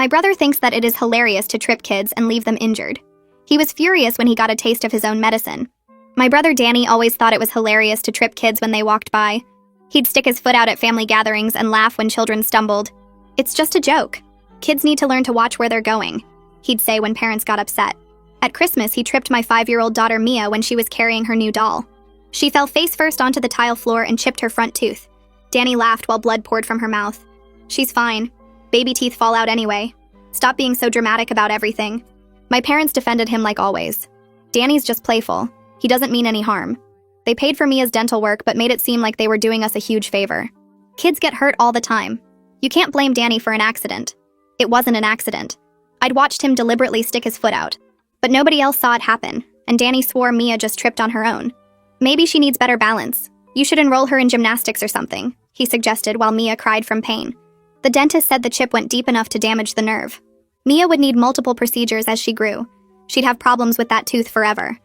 My brother thinks that it is hilarious to trip kids and leave them injured. He was furious when he got a taste of his own medicine. My brother Danny always thought it was hilarious to trip kids when they walked by. He'd stick his foot out at family gatherings and laugh when children stumbled. "It's just a joke. Kids need to learn to watch where they're going," he'd say when parents got upset. At Christmas, he tripped my 5-year-old daughter Mia when she was carrying her new doll. She fell face first onto the tile floor and chipped her front tooth. Danny laughed while blood poured from her mouth. "She's fine. Baby teeth fall out anyway. Stop being so dramatic about everything." My parents defended him like always. "Danny's just playful. He doesn't mean any harm." They paid for Mia's dental work but made it seem like they were doing us a huge favor. Kids get hurt all the time. You can't blame Danny for an accident. It wasn't an accident. I'd watched him deliberately stick his foot out. But nobody else saw it happen, and Danny swore Mia just tripped on her own. "Maybe she needs better balance. You should enroll her in gymnastics or something," he suggested while Mia cried from pain. The dentist said the chip went deep enough to damage the nerve. Mia would need multiple procedures as she grew. She'd have problems with that tooth forever.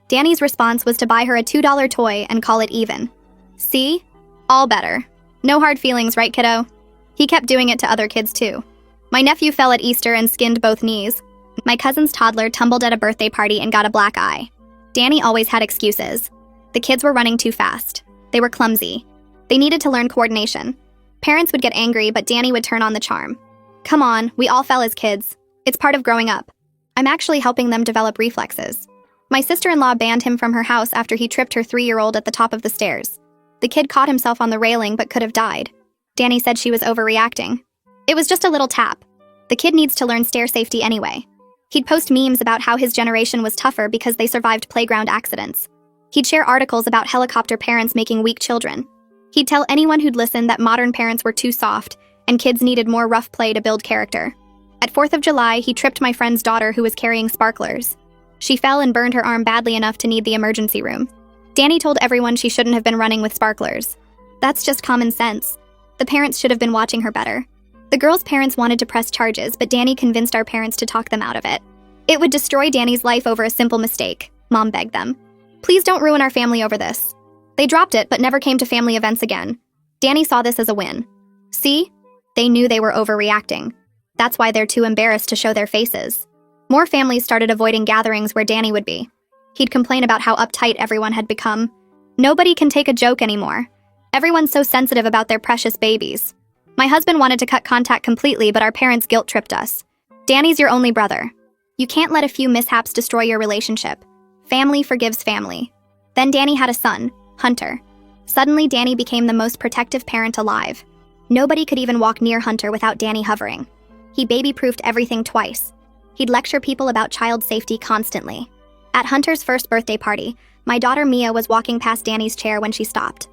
Danny's response was to buy her a $2 toy and call it even. See? All better. No hard feelings, right, kiddo? He kept doing it to other kids too. My nephew fell at Easter and skinned both knees. My cousin's toddler tumbled at a birthday party and got a black eye. Danny always had excuses. The kids were running too fast. They were clumsy. They needed to learn coordination. Parents would get angry, but Danny would turn on the charm. "Come on, we all fell as kids. It's part of growing up." I'm actually helping them develop reflexes. My sister-in-law banned him from her house after he tripped her 3-year-old at the top of the stairs. The kid caught himself on the railing but could have died. Danny said she was overreacting. It was just a little tap. The kid needs to learn stair safety anyway. He'd post memes about how his generation was tougher because they survived playground accidents. He'd share articles about helicopter parents making weak children. He'd tell anyone who'd listen that modern parents were too soft and kids needed more rough play to build character. At 4th of July, he tripped my friend's daughter who was carrying sparklers. She fell and burned her arm badly enough to need the emergency room. Danny told everyone she shouldn't have been running with sparklers. That's just common sense. The parents should have been watching her better. The girl's parents wanted to press charges, but Danny convinced our parents to talk them out of it. It would destroy Danny's life over a simple mistake, Mom begged them. "Please don't ruin our family over this." They dropped it, but never came to family events again. Danny saw this as a win. See? They knew they were overreacting. That's why they're too embarrassed to show their faces. More families started avoiding gatherings where Danny would be. He'd complain about how uptight everyone had become. Nobody can take a joke anymore. Everyone's so sensitive about their precious babies. My husband wanted to cut contact completely, but our parents guilt-tripped us. Danny's your only brother. You can't let a few mishaps destroy your relationship. Family forgives family. Then Danny had a son, Hunter. Suddenly, Danny became the most protective parent alive. Nobody could even walk near Hunter without Danny hovering. He baby-proofed everything twice. He'd lecture people about child safety constantly. At Hunter's first birthday party, my daughter Mia was walking past Danny's chair when she stopped.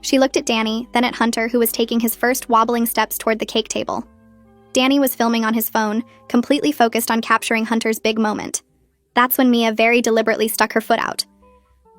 She looked at Danny, then at Hunter, who was taking his first wobbling steps toward the cake table. Danny was filming on his phone, completely focused on capturing Hunter's big moment. That's when Mia very deliberately stuck her foot out.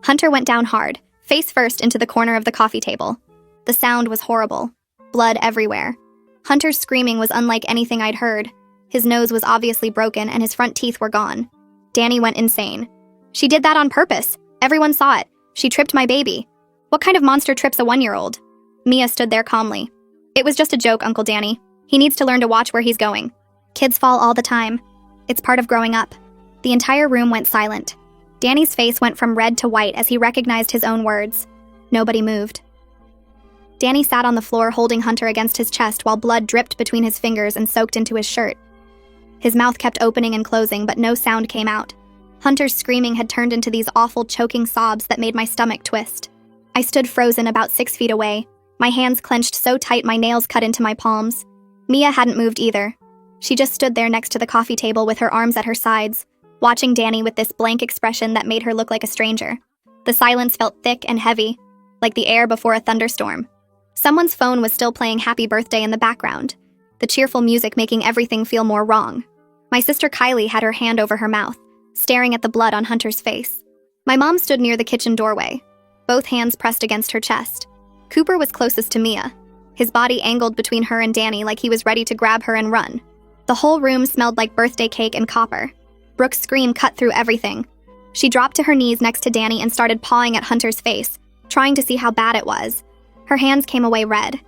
Hunter went down hard, face first into the corner of the coffee table. The sound was horrible. Blood everywhere. Hunter's screaming was unlike anything I'd heard. His nose was obviously broken and his front teeth were gone. Danny went insane. "She did that on purpose. Everyone saw it. She tripped my baby. What kind of monster trips a 1-year-old? Mia stood there calmly. "It was just a joke, Uncle Danny. He needs to learn to watch where he's going. Kids fall all the time. It's part of growing up." The entire room went silent. Danny's face went from red to white as he recognized his own words. Nobody moved. Danny sat on the floor holding Hunter against his chest while blood dripped between his fingers and soaked into his shirt. His mouth kept opening and closing, but no sound came out. Hunter's screaming had turned into these awful choking sobs that made my stomach twist. I stood frozen about 6 feet away, my hands clenched so tight my nails cut into my palms. Mia hadn't moved either. She just stood there next to the coffee table with her arms at her sides, watching Danny with this blank expression that made her look like a stranger. The silence felt thick and heavy, like the air before a thunderstorm. Someone's phone was still playing Happy Birthday in the background, the cheerful music making everything feel more wrong. My sister Kylie had her hand over her mouth, staring at the blood on Hunter's face. My mom stood near the kitchen doorway, both hands pressed against her chest. Cooper was closest to Mia, his body angled between her and Danny like he was ready to grab her and run. The whole room smelled like birthday cake and copper. Brooke's scream cut through everything. She dropped to her knees next to Danny and started pawing at Hunter's face, trying to see how bad it was. Her hands came away red.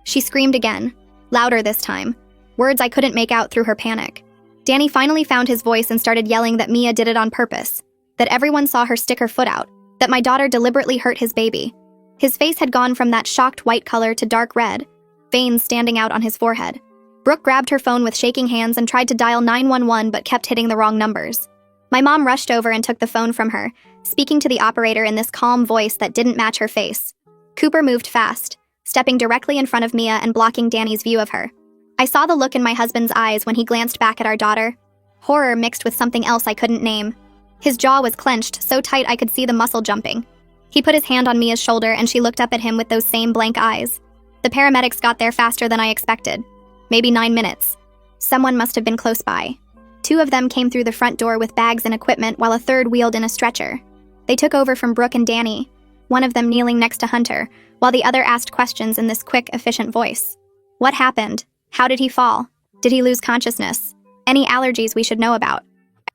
She screamed again, louder this time. words I couldn't make out through her panic. Danny finally found his voice and started yelling that Mia did it on purpose, that everyone saw her stick her foot out, that my daughter deliberately hurt his baby. His face had gone from that shocked white color to dark red, veins standing out on his forehead. Brooke grabbed her phone with shaking hands and tried to dial 911 but kept hitting the wrong numbers. My mom rushed over and took the phone from her, speaking to the operator in this calm voice that didn't match her face. Cooper moved fast, stepping directly in front of Mia and blocking Danny's view of her. I saw the look in my husband's eyes when he glanced back at our daughter. Horror mixed with something else I couldn't name. His jaw was clenched, so tight I could see the muscle jumping. He put his hand on Mia's shoulder and she looked up at him with those same blank eyes. The paramedics got there faster than I expected. Maybe 9 minutes. Someone must have been close by. 2 of them came through the front door with bags and equipment while a third wheeled in a stretcher. They took over from Brooke and Danny, one of them kneeling next to Hunter, while the other asked questions in this quick, efficient voice. What happened? How did he fall? Did he lose consciousness? Any allergies we should know about?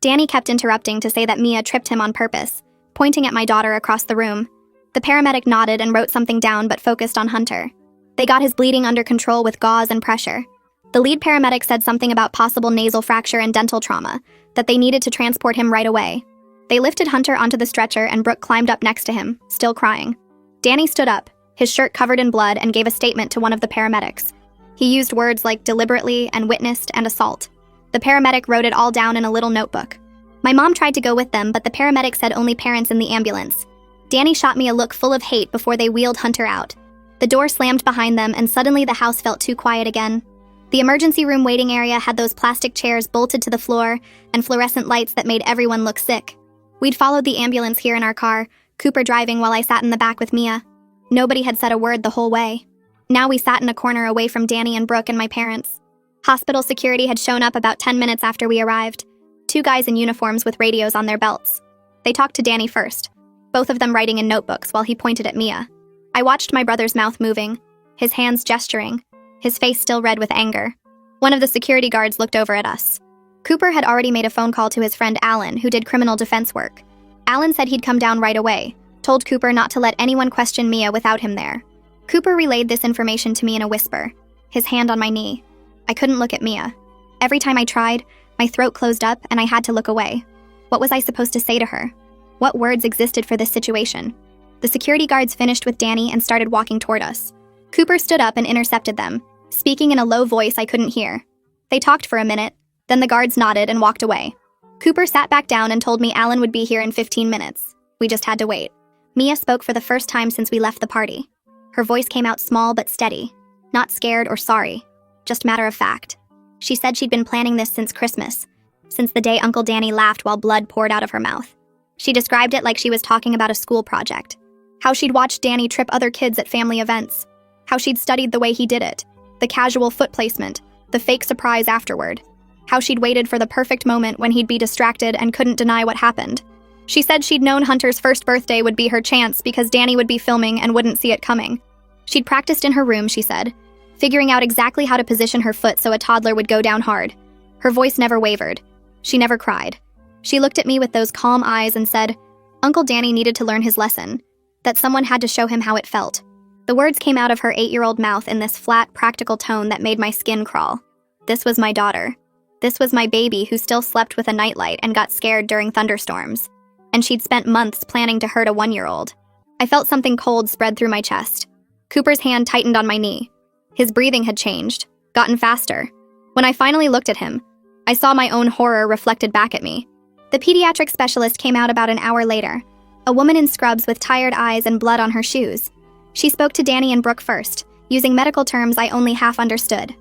Danny kept interrupting to say that Mia tripped him on purpose, pointing at my daughter across the room. The paramedic nodded and wrote something down but focused on Hunter. They got his bleeding under control with gauze and pressure. The lead paramedic said something about possible nasal fracture and dental trauma, that they needed to transport him right away. They lifted Hunter onto the stretcher and Brooke climbed up next to him, still crying. Danny stood up, his shirt covered in blood, and gave a statement to one of the paramedics. He used words like deliberately and witnessed and assault. The paramedic wrote it all down in a little notebook. My mom tried to go with them, but the paramedic said only parents in the ambulance. Danny shot me a look full of hate before they wheeled Hunter out. The door slammed behind them and suddenly the house felt too quiet again. The emergency room waiting area had those plastic chairs bolted to the floor and fluorescent lights that made everyone look sick. We'd followed the ambulance here in our car, Cooper driving while I sat in the back with Mia. Nobody had said a word the whole way. Now we sat in a corner away from Danny and Brooke and my parents. Hospital security had shown up about 10 minutes after we arrived. 2 guys in uniforms with radios on their belts. They talked to Danny first, both of them writing in notebooks while he pointed at Mia. I watched my brother's mouth moving, his hands gesturing, his face still red with anger. One of the security guards looked over at us. Cooper had already made a phone call to his friend Alan, who did criminal defense work. Alan said he'd come down right away, told Cooper not to let anyone question Mia without him there. Cooper relayed this information to me in a whisper, his hand on my knee. I couldn't look at Mia. Every time I tried, my throat closed up and I had to look away. What was I supposed to say to her? What words existed for this situation? The security guards finished with Danny and started walking toward us. Cooper stood up and intercepted them, speaking in a low voice I couldn't hear. They talked for a minute, then the guards nodded and walked away. Cooper sat back down and told me Alan would be here in 15 minutes. We just had to wait. Mia spoke for the first time since we left the party. Her voice came out small but steady, not scared or sorry, just matter of fact. She said she'd been planning this since Christmas, since the day Uncle Danny laughed while blood poured out of her mouth. She described it like she was talking about a school project, how she'd watched Danny trip other kids at family events, how she'd studied the way he did it, the casual foot placement, the fake surprise afterward, how she'd waited for the perfect moment when he'd be distracted and couldn't deny what happened. She said she'd known Hunter's first birthday would be her chance because Danny would be filming and wouldn't see it coming. She'd practiced in her room, she said, figuring out exactly how to position her foot so a toddler would go down hard. Her voice never wavered. She never cried. She looked at me with those calm eyes and said, Uncle Danny needed to learn his lesson, that someone had to show him how it felt. The words came out of her 8-year-old mouth in this flat, practical tone that made my skin crawl. This was my daughter. This was my baby who still slept with a nightlight and got scared during thunderstorms. And she'd spent months planning to hurt a 1-year-old. I felt something cold spread through my chest. Cooper's hand tightened on my knee. His breathing had changed, gotten faster. When I finally looked at him, I saw my own horror reflected back at me. The pediatric specialist came out about an hour later, a woman in scrubs with tired eyes and blood on her shoes. She spoke to Danny and Brooke first, using medical terms I only half understood.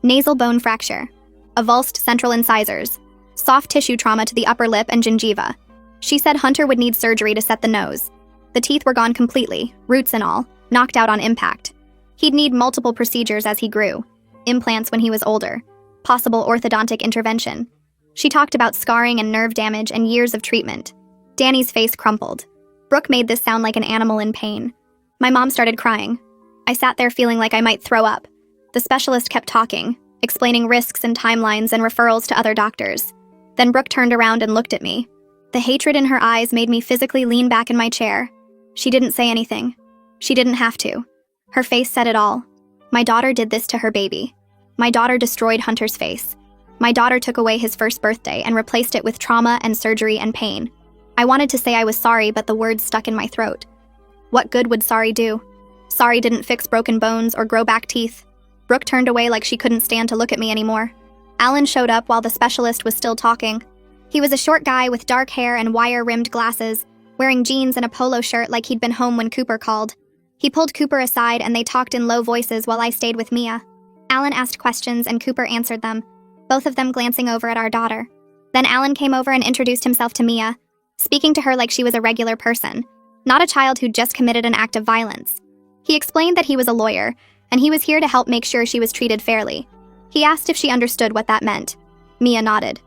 Nasal bone fracture, avulsed central incisors, soft tissue trauma to the upper lip and gingiva. She said Hunter would need surgery to set the nose. The teeth were gone completely, roots and all, knocked out on impact. He'd need multiple procedures as he grew, implants when he was older, possible orthodontic intervention. She talked about scarring and nerve damage and years of treatment. Danny's face crumpled. Brooke made this sound like an animal in pain. My mom started crying. I sat there feeling like I might throw up. The specialist kept talking, explaining risks and timelines and referrals to other doctors. Then Brooke turned around and looked at me. The hatred in her eyes made me physically lean back in my chair. She didn't say anything. She didn't have to. Her face said it all. My daughter did this to her baby. My daughter destroyed Hunter's face. My daughter took away his first birthday and replaced it with trauma and surgery and pain. I wanted to say I was sorry, but the words stuck in my throat. What good would sorry do? Sorry didn't fix broken bones or grow back teeth. Brooke turned away like she couldn't stand to look at me anymore. Alan showed up while the specialist was still talking. He was a short guy with dark hair and wire-rimmed glasses, wearing jeans and a polo shirt like he'd been home when Cooper called. He pulled Cooper aside and they talked in low voices while I stayed with Mia. Alan asked questions and Cooper answered them, both of them glancing over at our daughter. Then Alan came over and introduced himself to Mia, speaking to her like she was a regular person, not a child who'd just committed an act of violence. He explained that he was a lawyer, and he was here to help make sure she was treated fairly. He asked if she understood what that meant. Mia nodded.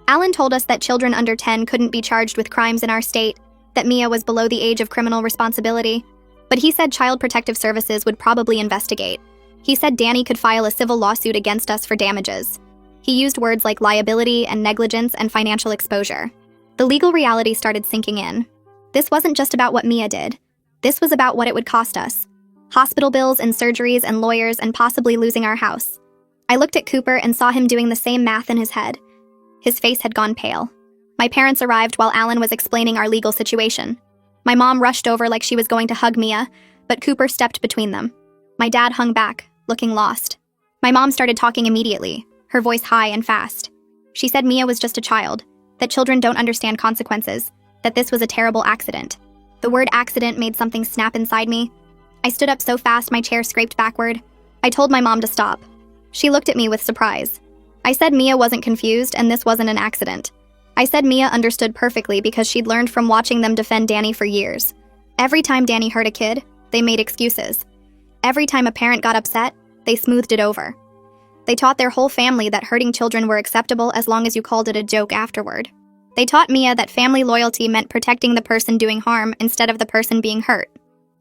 Alan told us that children under 10 couldn't be charged with crimes in our state, that Mia was below the age of criminal responsibility, but he said Child Protective Services would probably investigate. He said Danny could file a civil lawsuit against us for damages. He used words like liability and negligence and financial exposure. The legal reality started sinking in. This wasn't just about what Mia did. This was about what it would cost us. Hospital bills and surgeries and lawyers and possibly losing our house. I looked at Cooper and saw him doing the same math in his head. His face had gone pale. My parents arrived while Alan was explaining our legal situation. My mom rushed over like she was going to hug Mia, but Cooper stepped between them. My dad hung back, looking lost. My mom started talking immediately, her voice high and fast. She said Mia was just a child, that children don't understand consequences, that this was a terrible accident. The word accident made something snap inside me. I stood up so fast my chair scraped backward. I told my mom to stop. She looked at me with surprise. I said Mia wasn't confused and this wasn't an accident. I said Mia understood perfectly because she'd learned from watching them defend Danny for years. Every time Danny hurt a kid, they made excuses. Every time a parent got upset, they smoothed it over. They taught their whole family that hurting children were acceptable as long as you called it a joke afterward. They taught Mia that family loyalty meant protecting the person doing harm instead of the person being hurt.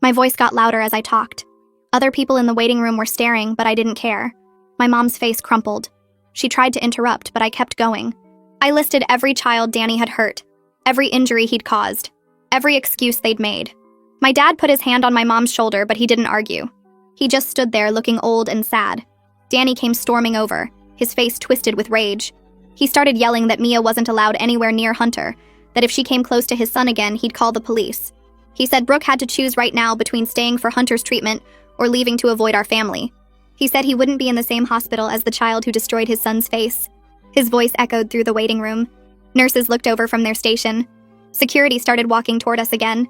My voice got louder as I talked. Other people in the waiting room were staring, but I didn't care. My mom's face crumpled. She tried to interrupt, but I kept going. I listed every child Danny had hurt, every injury he'd caused, every excuse they'd made. My dad put his hand on my mom's shoulder, but he didn't argue. He just stood there looking old and sad. Danny came storming over, his face twisted with rage. He started yelling that Mia wasn't allowed anywhere near Hunter, that if she came close to his son again, he'd call the police. He said Brooke had to choose right now between staying for Hunter's treatment or leaving to avoid our family. He said he wouldn't be in the same hospital as the child who destroyed his son's face. His voice echoed through the waiting room. Nurses looked over from their station. Security started walking toward us again.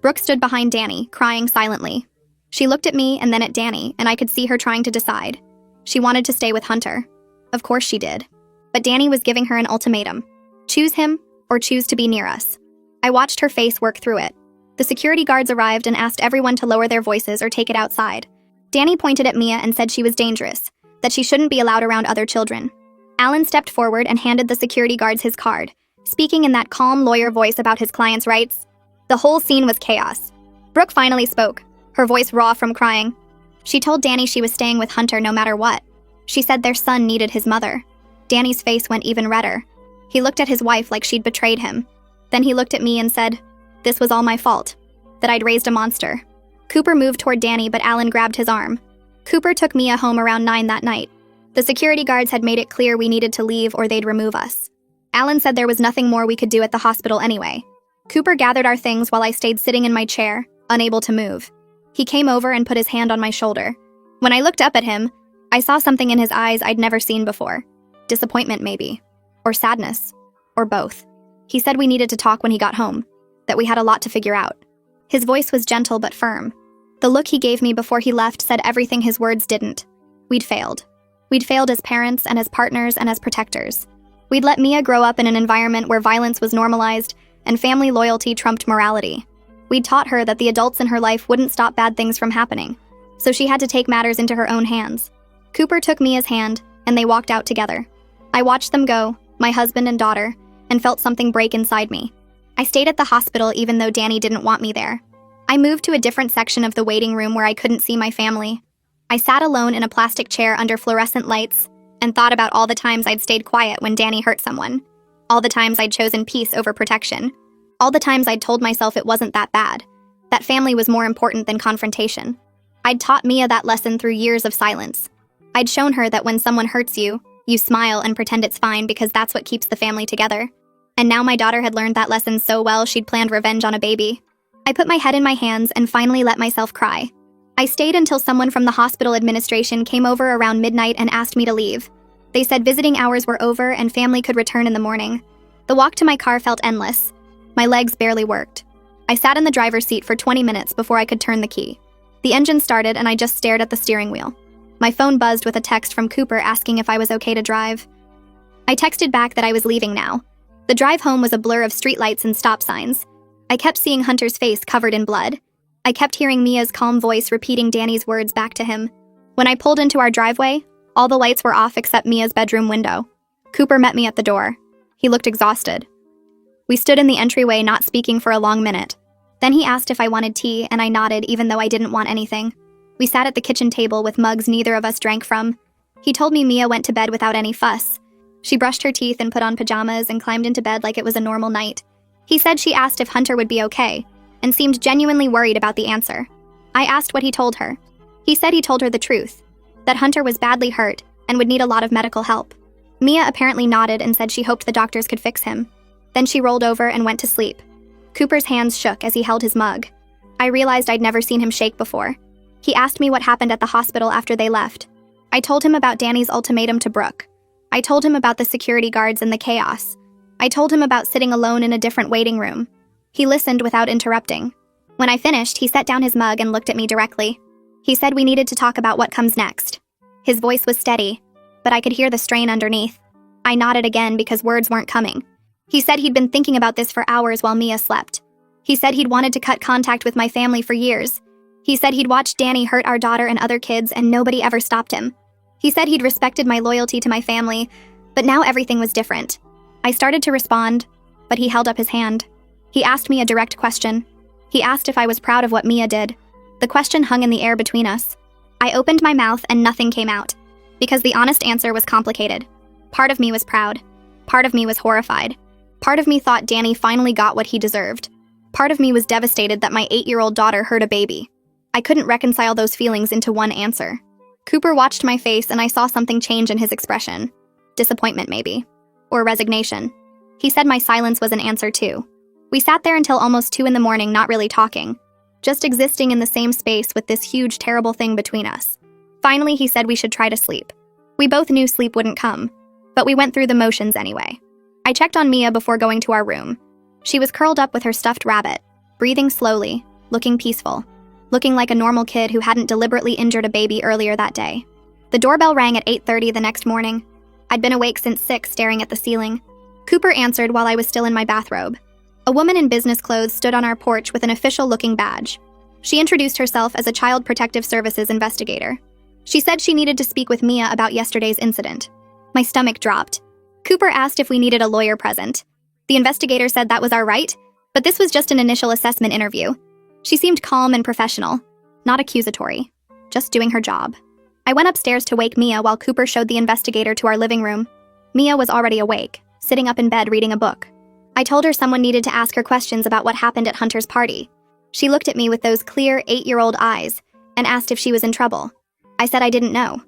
Brooke stood behind Danny, crying silently. She looked at me and then at Danny, and I could see her trying to decide. She wanted to stay with Hunter. Of course she did. But Danny was giving her an ultimatum. Choose him or choose to be near us. I watched her face work through it. The security guards arrived and asked everyone to lower their voices or take it outside. Danny pointed at Mia and said she was dangerous, that she shouldn't be allowed around other children. Alan stepped forward and handed the security guards his card, speaking in that calm lawyer voice about his client's rights. The whole scene was chaos. Brooke finally spoke, her voice raw from crying. She told Danny she was staying with Hunter no matter what. She said their son needed his mother. Danny's face went even redder. He looked at his wife like she'd betrayed him. Then he looked at me and said, this was all my fault, that I'd raised a monster. Cooper moved toward Danny, but Alan grabbed his arm. Cooper took Mia home around 9 that night. The security guards had made it clear we needed to leave or they'd remove us. Alan said there was nothing more we could do at the hospital anyway. Cooper gathered our things while I stayed sitting in my chair, unable to move. He came over and put his hand on my shoulder. When I looked up at him, I saw something in his eyes I'd never seen before. Disappointment, maybe. Or sadness. Or both. He said we needed to talk when he got home, that we had a lot to figure out. His voice was gentle but firm. The look he gave me before he left said everything his words didn't. We'd failed. We'd failed as parents and as partners and as protectors. We'd let Mia grow up in an environment where violence was normalized and family loyalty trumped morality. We'd taught her that the adults in her life wouldn't stop bad things from happening, so she had to take matters into her own hands. Cooper took Mia's hand, and they walked out together. I watched them go, my husband and daughter, and felt something break inside me. I stayed at the hospital even though Danny didn't want me there. I moved to a different section of the waiting room where I couldn't see my family. I sat alone in a plastic chair under fluorescent lights and thought about all the times I'd stayed quiet when Danny hurt someone, all the times I'd chosen peace over protection, all the times I'd told myself it wasn't that bad, that family was more important than confrontation. I'd taught Mia that lesson through years of silence. I'd shown her that when someone hurts you, you smile and pretend it's fine because that's what keeps the family together. And now my daughter had learned that lesson so well she'd planned revenge on a baby. I put my head in my hands and finally let myself cry. I stayed until someone from the hospital administration came over around midnight and asked me to leave. They said visiting hours were over and family could return in the morning. The walk to my car felt endless. My legs barely worked. I sat in the driver's seat for 20 minutes before I could turn the key. The engine started and I just stared at the steering wheel. My phone buzzed with a text from Cooper asking if I was okay to drive. I texted back that I was leaving now. The drive home was a blur of streetlights and stop signs. I kept seeing Hunter's face covered in blood. I kept hearing Mia's calm voice repeating Danny's words back to him. When I pulled into our driveway, all the lights were off except Mia's bedroom window. Cooper met me at the door. He looked exhausted. We stood in the entryway, not speaking for a long minute. Then he asked if I wanted tea, and I nodded even though I didn't want anything. We sat at the kitchen table with mugs neither of us drank from. He told me Mia went to bed without any fuss. She brushed her teeth and put on pajamas and climbed into bed like it was a normal night. He said she asked if Hunter would be okay, and seemed genuinely worried about the answer. I asked what he told her. He said he told her the truth, that Hunter was badly hurt and would need a lot of medical help. Mia apparently nodded and said she hoped the doctors could fix him. Then she rolled over and went to sleep. Cooper's hands shook as he held his mug. I realized I'd never seen him shake before. He asked me what happened at the hospital after they left. I told him about Danny's ultimatum to Brooke. I told him about the security guards and the chaos. I told him about sitting alone in a different waiting room. He listened without interrupting. When I finished, he set down his mug and looked at me directly. He said we needed to talk about what comes next. His voice was steady, but I could hear the strain underneath. I nodded again because words weren't coming. He said he'd been thinking about this for hours while Mia slept. He said he'd wanted to cut contact with my family for years. He said he'd watched Danny hurt our daughter and other kids and nobody ever stopped him. He said he'd respected my loyalty to my family, but now everything was different. I started to respond, but he held up his hand. He asked me a direct question. He asked if I was proud of what Mia did. The question hung in the air between us. I opened my mouth and nothing came out, because the honest answer was complicated. Part of me was proud. Part of me was horrified. Part of me thought Danny finally got what he deserved. Part of me was devastated that my 8-year-old daughter hurt a baby. I couldn't reconcile those feelings into one answer. Cooper watched my face and I saw something change in his expression. Disappointment, maybe. Or resignation. He said my silence was an answer too. We sat there until almost 2 a.m, not really talking. Just existing in the same space with this huge, terrible thing between us. Finally, he said we should try to sleep. We both knew sleep wouldn't come, but we went through the motions anyway. I checked on Mia before going to our room. She was curled up with her stuffed rabbit, breathing slowly, looking peaceful, looking like a normal kid who hadn't deliberately injured a baby earlier that day. The doorbell rang at 8:30 the next morning. I'd been awake since 6, staring at the ceiling. Cooper answered while I was still in my bathrobe. A woman in business clothes stood on our porch with an official-looking badge. She introduced herself as a Child Protective Services investigator. She said she needed to speak with Mia about yesterday's incident. My stomach dropped. Cooper asked if we needed a lawyer present. The investigator said that was our right, but this was just an initial assessment interview. She seemed calm and professional, not accusatory, just doing her job. I went upstairs to wake Mia while Cooper showed the investigator to our living room. Mia was already awake, sitting up in bed reading a book. I told her someone needed to ask her questions about what happened at Hunter's party. She looked at me with those clear 8-year-old eyes and asked if she was in trouble. I said I didn't know.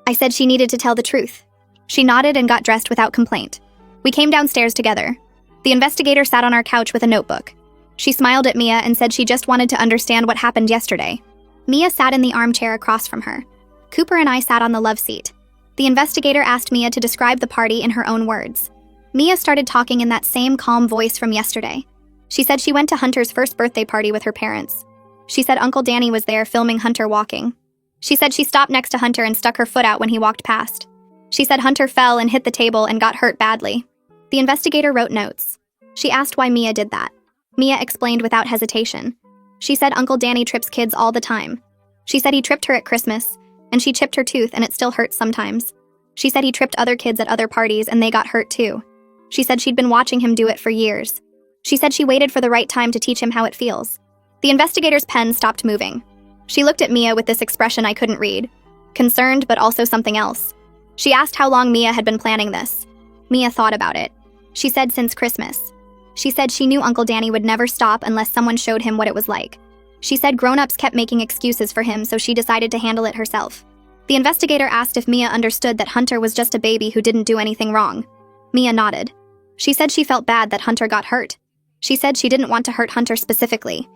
I said she needed to tell the truth. She nodded and got dressed without complaint. We came downstairs together. The investigator sat on our couch with a notebook. She smiled at Mia and said she just wanted to understand what happened yesterday. Mia sat in the armchair across from her. Cooper and I sat on the love seat. The investigator asked Mia to describe the party in her own words. Mia started talking in that same calm voice from yesterday. She said she went to Hunter's first birthday party with her parents. She said Uncle Danny was there filming Hunter walking. She said she stopped next to Hunter and stuck her foot out when he walked past. She said Hunter fell and hit the table and got hurt badly. The investigator wrote notes. She asked why Mia did that. Mia explained without hesitation. She said Uncle Danny trips kids all the time. She said he tripped her at Christmas, and she chipped her tooth and it still hurts sometimes. She said he tripped other kids at other parties and they got hurt too. She said she'd been watching him do it for years. She said she waited for the right time to teach him how it feels. The investigator's pen stopped moving. She looked at Mia with this expression I couldn't read. Concerned, but also something else. She asked how long Mia had been planning this. Mia thought about it. She said since Christmas. She said she knew Uncle Danny would never stop unless someone showed him what it was like. She said grown-ups kept making excuses for him, so she decided to handle it herself. The investigator asked if Mia understood that Hunter was just a baby who didn't do anything wrong. Mia nodded. She said she felt bad that Hunter got hurt. She said she didn't want to hurt Hunter specifically.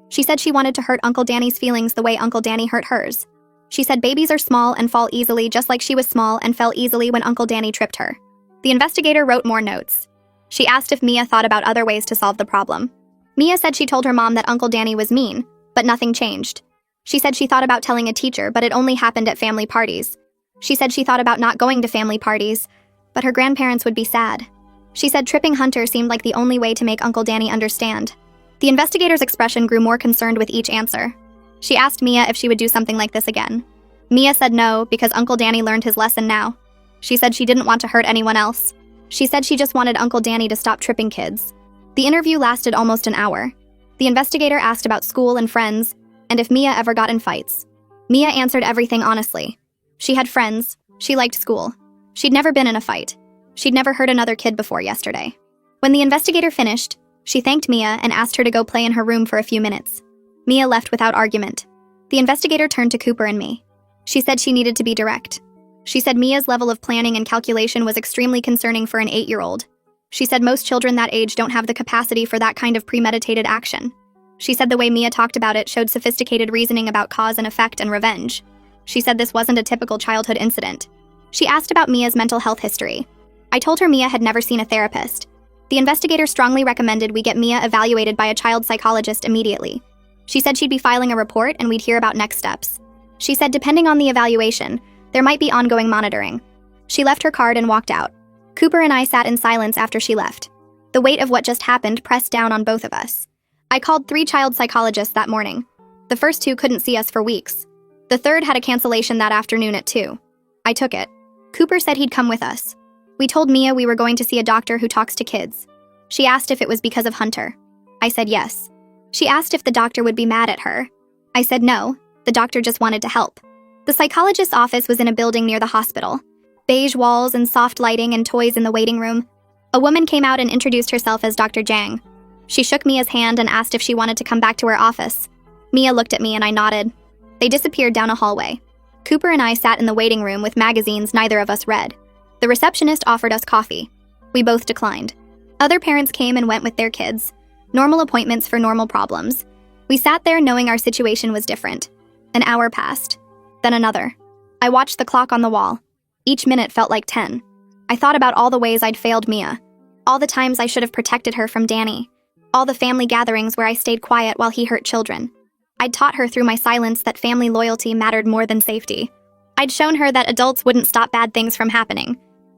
She said she wanted to hurt Uncle Danny's feelings the way Uncle Danny hurt hers. She said babies are small and fall easily, just like she was small and fell easily when Uncle Danny tripped her. The investigator wrote more notes. She asked if Mia thought about other ways to solve the problem. Mia said she told her mom that Uncle Danny was mean, but nothing changed. She said she thought about telling a teacher, but it only happened at family parties. She said she thought about not going to family parties, but her grandparents would be sad. She said tripping Hunter seemed like the only way to make Uncle Danny understand. The investigator's expression grew more concerned with each answer. She asked Mia if she would do something like this again. Mia said no, because Uncle Danny learned his lesson now. She said she didn't want to hurt anyone else. She said she just wanted Uncle Danny to stop tripping kids. The interview lasted almost an hour. The investigator asked about school and friends, and if Mia ever got in fights. Mia answered everything honestly. She had friends. She liked school. She'd never been in a fight. She'd never hurt another kid before yesterday. When the investigator finished, she thanked Mia and asked her to go play in her room for a few minutes. Mia left without argument. The investigator turned to Cooper and me. She said she needed to be direct. She said Mia's level of planning and calculation was extremely concerning for an 8-year-old. She said most children that age don't have the capacity for that kind of premeditated action. She said the way Mia talked about it showed sophisticated reasoning about cause and effect and revenge. She said this wasn't a typical childhood incident. She asked about Mia's mental health history. I told her Mia had never seen a therapist. The investigator strongly recommended we get Mia evaluated by a child psychologist immediately. She said she'd be filing a report and we'd hear about next steps. She said depending on the evaluation, there might be ongoing monitoring. She left her card and walked out. Cooper and I sat in silence after she left. The weight of what just happened pressed down on both of us. I called 3 child psychologists that morning. The first 2 couldn't see us for weeks. The third had a cancellation that afternoon at 2. I took it. Cooper said he'd come with us. We told Mia we were going to see a doctor who talks to kids. She asked if it was because of Hunter. I said yes. She asked if the doctor would be mad at her. I said no, the doctor just wanted to help. The psychologist's office was in a building near the hospital. Beige walls and soft lighting and toys in the waiting room. A woman came out and introduced herself as Dr. Jang. She shook Mia's hand and asked if she wanted to come back to her office. Mia looked at me and I nodded. They disappeared down a hallway. Cooper and I sat in the waiting room with magazines neither of us read. The receptionist offered us coffee. We both declined. Other parents came and went with their kids. Normal appointments for normal problems. We sat there knowing our situation was different. An hour passed. Then another. I watched the clock on the wall. Each minute felt like 10. I thought about all the ways I'd failed Mia. All the times I should have protected her from Danny. All the family gatherings where I stayed quiet while he hurt children. I'd taught her through my silence that family loyalty mattered more than safety. I'd shown her that adults wouldn't stop bad things from happening.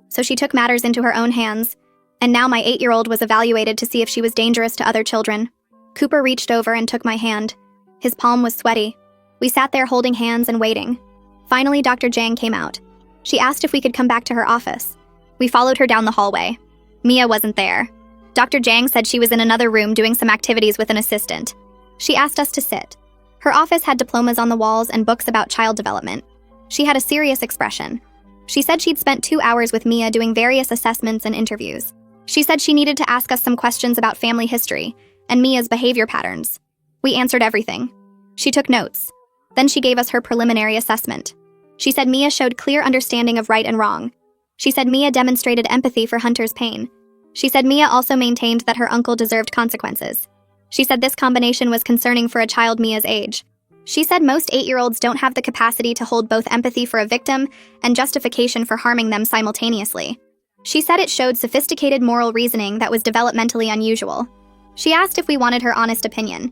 So she took matters into her own hands. And now my 8-year-old was evaluated to see if she was dangerous to other children. Cooper reached over and took my hand. His palm was sweaty. We sat there holding hands and waiting. Finally, Dr. Jang came out. She asked if we could come back to her office. We followed her down the hallway. Mia wasn't there. Dr. Jang said she was in another room doing some activities with an assistant. She asked us to sit. Her office had diplomas on the walls and books about child development. She had a serious expression. She said she'd spent 2 hours with Mia doing various assessments and interviews. She said she needed to ask us some questions about family history and Mia's behavior patterns. We answered everything. She took notes. Then she gave us her preliminary assessment. She said Mia showed clear understanding of right and wrong. She said Mia demonstrated empathy for Hunter's pain. She said Mia also maintained that her uncle deserved consequences. She said this combination was concerning for a child Mia's age. She said most 8-year-olds don't have the capacity to hold both empathy for a victim and justification for harming them simultaneously. She said it showed sophisticated moral reasoning that was developmentally unusual. She asked if we wanted her honest opinion.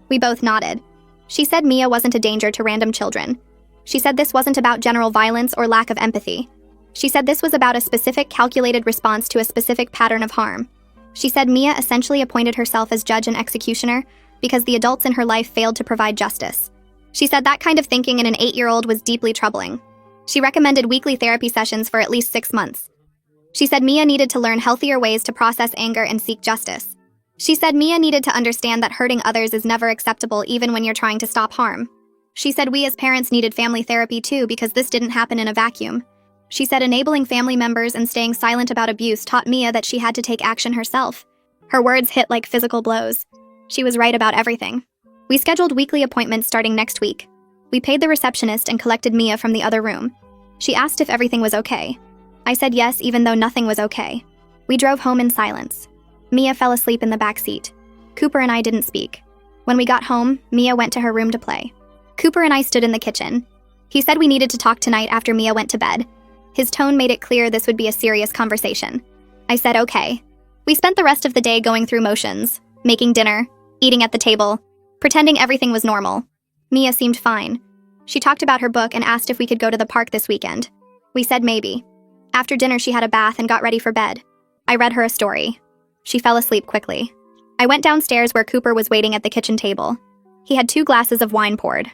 We both nodded. She said Mia wasn't a danger to random children. She said this wasn't about general violence or lack of empathy. She said this was about a specific calculated response to a specific pattern of harm. She said Mia essentially appointed herself as judge and executioner because the adults in her life failed to provide justice. She said that kind of thinking in an 8-year-old was deeply troubling. She recommended weekly therapy sessions for at least 6 months. She said Mia needed to learn healthier ways to process anger and seek justice. She said Mia needed to understand that hurting others is never acceptable even when you're trying to stop harm. She said we as parents needed family therapy too because this didn't happen in a vacuum. She said enabling family members and staying silent about abuse taught Mia that she had to take action herself. Her words hit like physical blows. She was right about everything. We scheduled weekly appointments starting next week. We paid the receptionist and collected Mia from the other room. She asked if everything was okay. I said yes, even though nothing was okay. We drove home in silence. Mia fell asleep in the back seat. Cooper and I didn't speak. When we got home, Mia went to her room to play. Cooper and I stood in the kitchen. He said we needed to talk tonight after Mia went to bed. His tone made it clear this would be a serious conversation. I said okay. We spent the rest of the day going through motions, making dinner, eating at the table, pretending everything was normal. Mia seemed fine. She talked about her book and asked if we could go to the park this weekend. We said maybe. After dinner, she had a bath and got ready for bed. I read her a story. She fell asleep quickly. I went downstairs where Cooper was waiting at the kitchen table. He had 2 glasses of wine poured.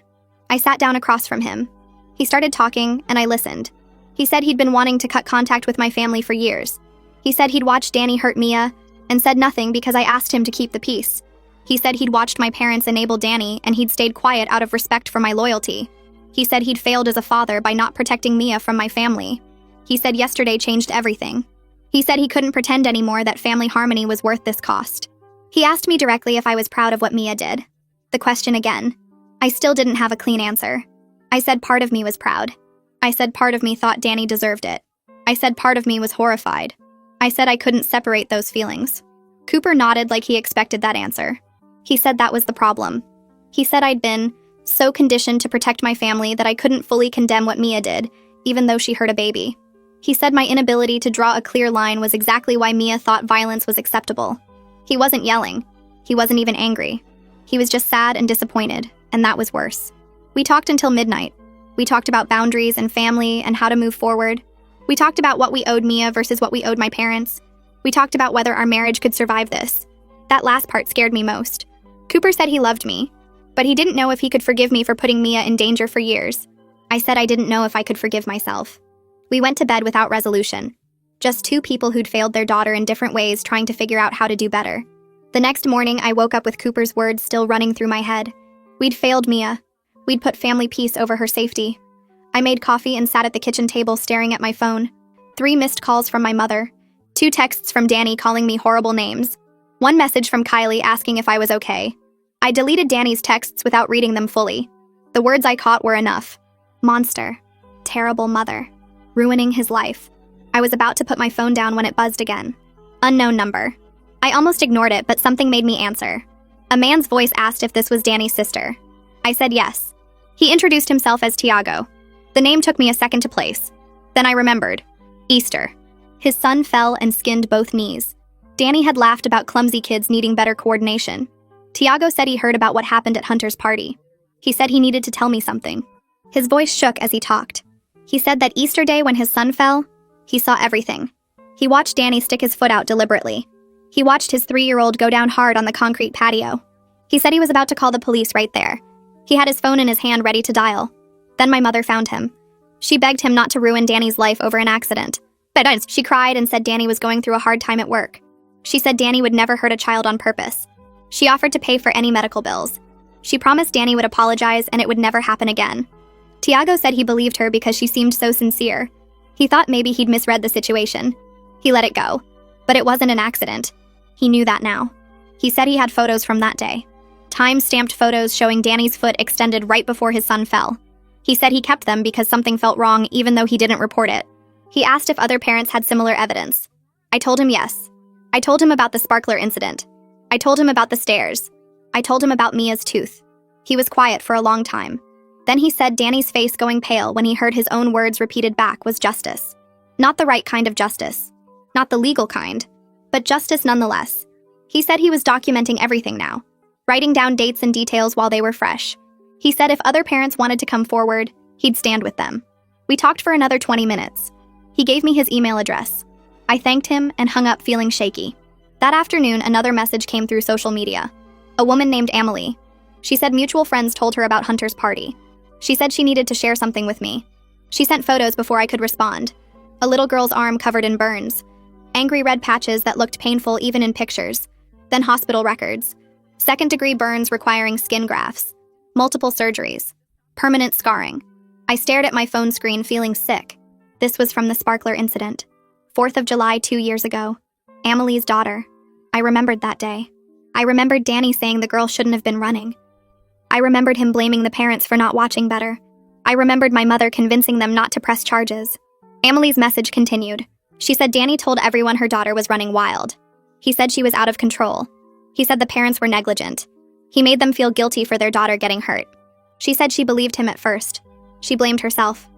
I sat down across from him. He started talking, and I listened. He said he'd been wanting to cut contact with my family for years. He said he'd watched Danny hurt Mia, and said nothing because I asked him to keep the peace. He said he'd watched my parents enable Danny, and he'd stayed quiet out of respect for my loyalty. He said he'd failed as a father by not protecting Mia from my family. He said yesterday changed everything. He said he couldn't pretend anymore that family harmony was worth this cost. He asked me directly if I was proud of what Mia did. The question again. I still didn't have a clean answer. I said part of me was proud. I said part of me thought Danny deserved it. I said part of me was horrified. I said I couldn't separate those feelings. Cooper nodded like he expected that answer. He said that was the problem. He said I'd been so conditioned to protect my family that I couldn't fully condemn what Mia did, even though she hurt a baby. He said my inability to draw a clear line was exactly why Mia thought violence was acceptable. He wasn't yelling. He wasn't even angry. He was just sad and disappointed, and that was worse. We talked until midnight. We talked about boundaries and family and how to move forward. We talked about what we owed Mia versus what we owed my parents. We talked about whether our marriage could survive this. That last part scared me most. Cooper said he loved me, but he didn't know if he could forgive me for putting Mia in danger for years. I said I didn't know if I could forgive myself. We went to bed without resolution. Just 2 people who'd failed their daughter in different ways trying to figure out how to do better. The next morning, I woke up with Cooper's words still running through my head. We'd failed Mia. We'd put family peace over her safety. I made coffee and sat at the kitchen table staring at my phone. 3 missed calls from my mother. 2 texts from Danny calling me horrible names. 1 message from Kylie asking if I was okay. I deleted Danny's texts without reading them fully. The words I caught were enough. Monster. Terrible mother. Ruining his life. I was about to put my phone down when it buzzed again. Unknown number. I almost ignored it, but something made me answer. A man's voice asked if this was Danny's sister. I said yes. He introduced himself as Tiago. The name took me a second to place. Then I remembered. Easter. His son fell and skinned both knees. Danny had laughed about clumsy kids needing better coordination. Tiago said he heard about what happened at Hunter's party. He said he needed to tell me something. His voice shook as he talked. He said that Easter day when his son fell, he saw everything. He watched Danny stick his foot out deliberately. He watched his 3-year-old go down hard on the concrete patio. He said he was about to call the police right there. He had his phone in his hand ready to dial. Then my mother found him. She begged him not to ruin Danny's life over an accident. She cried and said Danny was going through a hard time at work. She said Danny would never hurt a child on purpose. She offered to pay for any medical bills. She promised Danny would apologize and it would never happen again. Tiago said he believed her because she seemed so sincere. He thought maybe he'd misread the situation. He let it go. But it wasn't an accident. He knew that now. He said he had photos from that day. Time-stamped photos showing Danny's foot extended right before his son fell. He said he kept them because something felt wrong even though he didn't report it. He asked if other parents had similar evidence. I told him yes. I told him about the sparkler incident. I told him about the stairs. I told him about Mia's tooth. He was quiet for a long time. Then he said Danny's face going pale when he heard his own words repeated back was justice. Not the right kind of justice. Not the legal kind. But justice nonetheless. He said he was documenting everything now. Writing down dates and details while they were fresh. He said if other parents wanted to come forward, he'd stand with them. We talked for another 20 minutes. He gave me his email address. I thanked him and hung up feeling shaky. That afternoon, another message came through social media. A woman named Amelie. She said mutual friends told her about Hunter's party. She said she needed to share something with me. She sent photos before I could respond. A little girl's arm covered in burns. Angry red patches that looked painful even in pictures. Then hospital records. Second-degree burns requiring skin grafts. Multiple surgeries. Permanent scarring. I stared at my phone screen feeling sick. This was from the sparkler incident. 4th of July 2 years ago. Amelie's daughter. I remembered that day. I remembered Danny saying the girl shouldn't have been running. I remembered him blaming the parents for not watching better. I remembered my mother convincing them not to press charges. Emily's message continued. She said Danny told everyone her daughter was running wild. He said she was out of control. He said the parents were negligent. He made them feel guilty for their daughter getting hurt. She said she believed him at first. She blamed herself.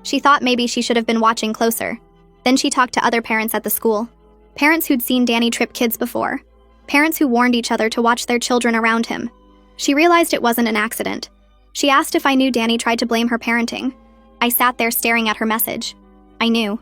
She thought maybe she should have been watching closer. Then she talked to other parents at the school. Parents who'd seen Danny trip kids before. Parents who warned each other to watch their children around him. She realized it wasn't an accident. She asked if I knew Danny tried to blame her parenting. I sat there staring at her message. I knew.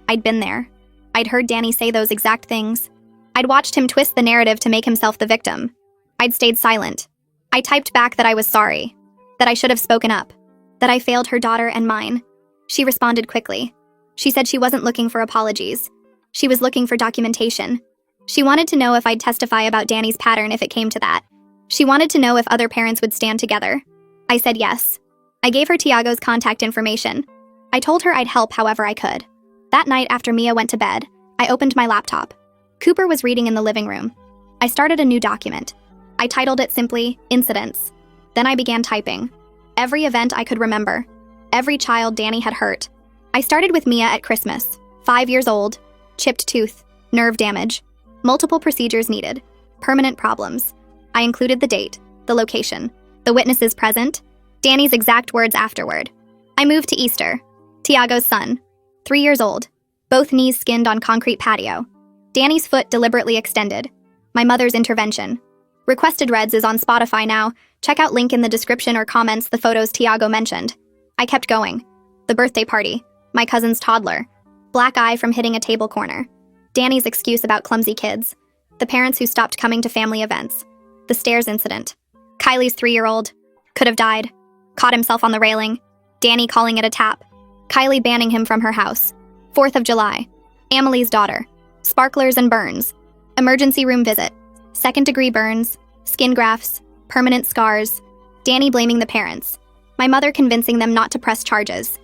I'd been there. I'd heard Danny say those exact things. I'd watched him twist the narrative to make himself the victim. I'd stayed silent. I typed back that I was sorry, that I should have spoken up, that I failed her daughter and mine. She responded quickly. She said she wasn't looking for apologies. She was looking for documentation. She wanted to know if I'd testify about Danny's pattern if it came to that. She wanted to know if other parents would stand together. I said yes. I gave her Tiago's contact information. I told her I'd help however I could. That night after Mia went to bed, I opened my laptop. Cooper was reading in the living room. I started a new document. I titled it simply, Incidents. Then I began typing. Every event I could remember. Every child Danny had hurt. I started with Mia at Christmas. 5 years old. Chipped tooth. Nerve damage. Multiple procedures needed. Permanent problems. I included the date, the location, the witnesses present, Danny's exact words afterward. I moved to Easter. Tiago's son. 3 years old. Both knees skinned on concrete patio. Danny's foot deliberately extended. My mother's intervention. Requested Reds is on Spotify now. Check out link in the description or comments the photos Tiago mentioned. I kept going. The birthday party. My cousin's toddler. Black eye from hitting a table corner. Danny's excuse about clumsy kids. The parents who stopped coming to family events. The stairs incident. Kylie's 3-year-old. Could have died. Caught himself on the railing. Danny calling it a tap. Kylie banning him from her house. 4th of July. Emily's daughter. Sparklers and burns. Emergency room visit. 2nd-degree burns. Skin grafts. Permanent scars. Danny blaming the parents. My mother convincing them not to press charges.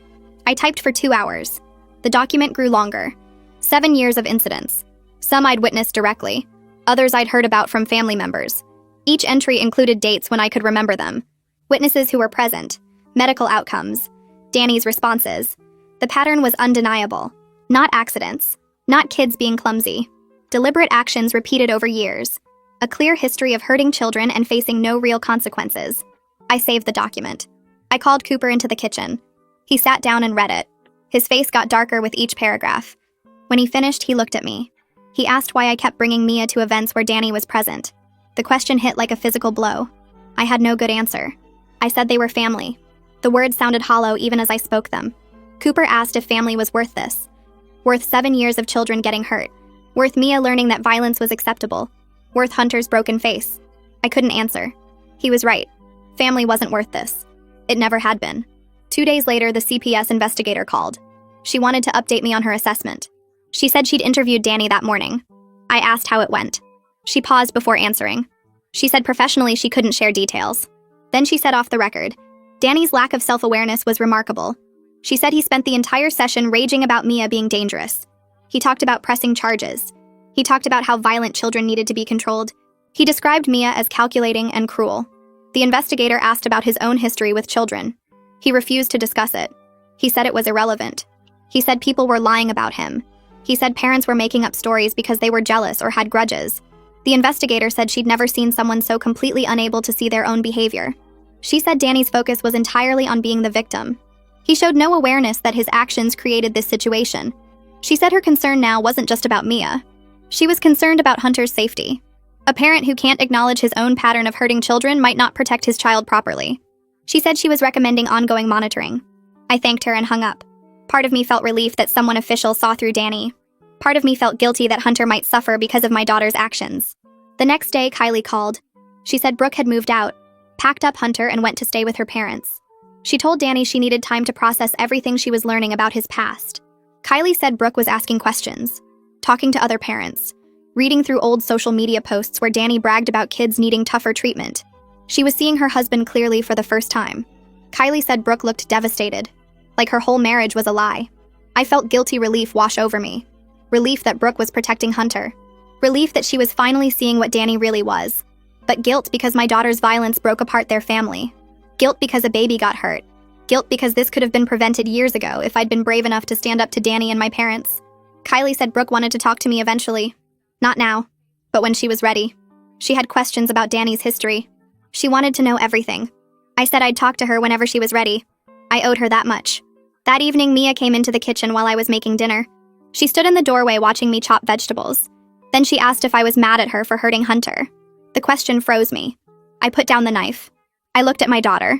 I typed for 2 hours. The document grew longer. 7 years of incidents. Some I'd witnessed directly. Others I'd heard about from family members. Each entry included dates when I could remember them. Witnesses who were present. Medical outcomes. Danny's responses. The pattern was undeniable. Not accidents. Not kids being clumsy. Deliberate actions repeated over years. A clear history of hurting children and facing no real consequences. I saved the document. I called Cooper into the kitchen. He sat down and read it. His face got darker with each paragraph. When he finished, he looked at me. He asked why I kept bringing Mia to events where Danny was present. The question hit like a physical blow. I had no good answer. I said they were family. The words sounded hollow even as I spoke them. Cooper asked if family was worth this. Worth 7 years of children getting hurt. Worth Mia learning that violence was acceptable. Worth Hunter's broken face. I couldn't answer. He was right. Family wasn't worth this. It never had been. 2 days later, the CPS investigator called. She wanted to update me on her assessment. She said she'd interviewed Danny that morning. I asked how it went. She paused before answering. She said professionally she couldn't share details. Then she said off the record, Danny's lack of self-awareness was remarkable. She said he spent the entire session raging about Mia being dangerous. He talked about pressing charges. He talked about how violent children needed to be controlled. He described Mia as calculating and cruel. The investigator asked about his own history with children. He refused to discuss it. He said it was irrelevant. He said people were lying about him. He said parents were making up stories because they were jealous or had grudges. The investigator said she'd never seen someone so completely unable to see their own behavior. She said Danny's focus was entirely on being the victim. He showed no awareness that his actions created this situation. She said her concern now wasn't just about Mia. She was concerned about Hunter's safety. A parent who can't acknowledge his own pattern of hurting children might not protect his child properly. She said she was recommending ongoing monitoring. I thanked her and hung up. Part of me felt relief that someone official saw through Danny. Part of me felt guilty that Hunter might suffer because of my daughter's actions. The next day, Kylie called. She said Brooke had moved out, packed up Hunter, and went to stay with her parents. She told Danny she needed time to process everything she was learning about his past. Kylie said Brooke was asking questions, talking to other parents, reading through old social media posts where Danny bragged about kids needing tougher treatment. She was seeing her husband clearly for the first time. Kylie said Brooke looked devastated, like her whole marriage was a lie. I felt guilty relief wash over me. Relief that Brooke was protecting Hunter. Relief that she was finally seeing what Danny really was. But guilt because my daughter's violence broke apart their family. Guilt because a baby got hurt. Guilt because this could have been prevented years ago if I'd been brave enough to stand up to Danny and my parents. Kylie said Brooke wanted to talk to me eventually. Not now, but when she was ready. She had questions about Danny's history. She wanted to know everything. I said I'd talk to her whenever she was ready. I owed her that much. That evening, Mia came into the kitchen while I was making dinner. She stood in the doorway watching me chop vegetables. Then she asked if I was mad at her for hurting Hunter. The question froze me. I put down the knife. I looked at my daughter,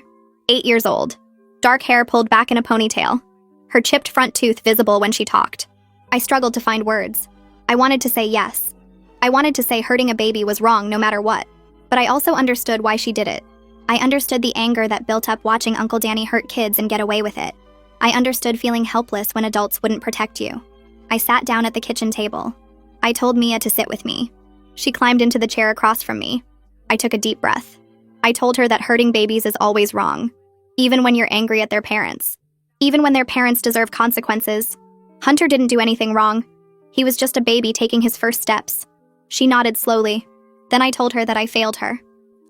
8 years old. Dark hair pulled back in a ponytail. Her chipped front tooth visible when she talked. I struggled to find words. I wanted to say yes. I wanted to say hurting a baby was wrong no matter what. But I also understood why she did it. I understood the anger that built up watching Uncle Danny hurt kids and get away with it. I understood feeling helpless when adults wouldn't protect you. I sat down at the kitchen table. I told Mia to sit with me. She climbed into the chair across from me. I took a deep breath. I told her that hurting babies is always wrong, even when you're angry at their parents, even when their parents deserve consequences. Hunter didn't do anything wrong. He was just a baby taking his first steps. She nodded slowly. Then I told her that I failed her.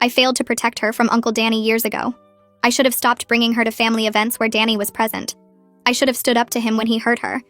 I failed to protect her from Uncle Danny years ago. I should have stopped bringing her to family events where Danny was present. I should have stood up to him when he hurt her.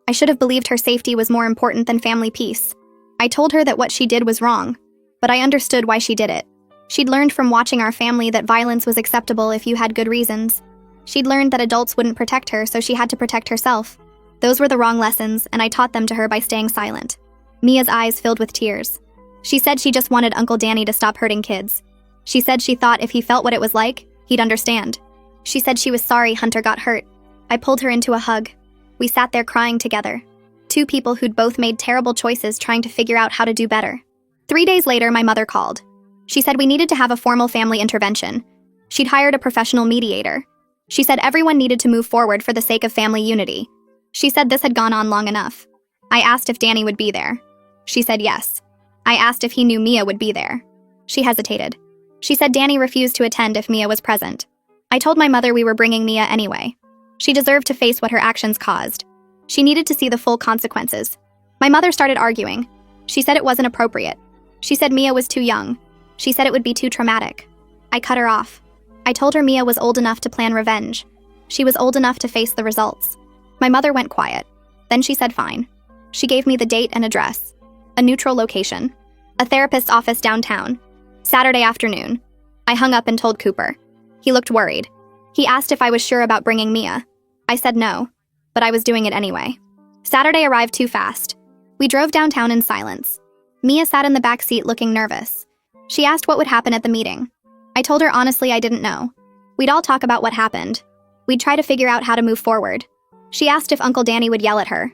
I should have believed her safety was more important than family peace. I told her that what she did was wrong, but I understood why she did it. She'd learned from watching our family that violence was acceptable if you had good reasons. She'd learned that adults wouldn't protect her, so she had to protect herself. Those were the wrong lessons, and I taught them to her by staying silent. Mia's eyes filled with tears. She said she just wanted Uncle Danny to stop hurting kids. She said she thought if he felt what it was like, he'd understand. She said she was sorry Hunter got hurt. I pulled her into a hug. We sat there crying together. Two people who'd both made terrible choices trying to figure out how to do better. 3 days later, my mother called. She said we needed to have a formal family intervention. She'd hired a professional mediator. She said everyone needed to move forward for the sake of family unity. She said this had gone on long enough. I asked if Danny would be there. She said yes. I asked if he knew Mia would be there. She hesitated. She said Danny refused to attend if Mia was present. I told my mother we were bringing Mia anyway. She deserved to face what her actions caused. She needed to see the full consequences. My mother started arguing. She said it wasn't appropriate. She said Mia was too young. She said it would be too traumatic. I cut her off. I told her Mia was old enough to plan revenge. She was old enough to face the results. My mother went quiet. Then she said fine. She gave me the date and address. A neutral location. A therapist's office downtown. Saturday afternoon. I hung up and told Cooper. He looked worried. He asked if I was sure about bringing Mia. I said no, but I was doing it anyway. Saturday arrived too fast. We drove downtown in silence. Mia sat in the back seat looking nervous. She asked what would happen at the meeting. I told her honestly I didn't know. We'd all talk about what happened. We'd try to figure out how to move forward. She asked if Uncle Danny would yell at her.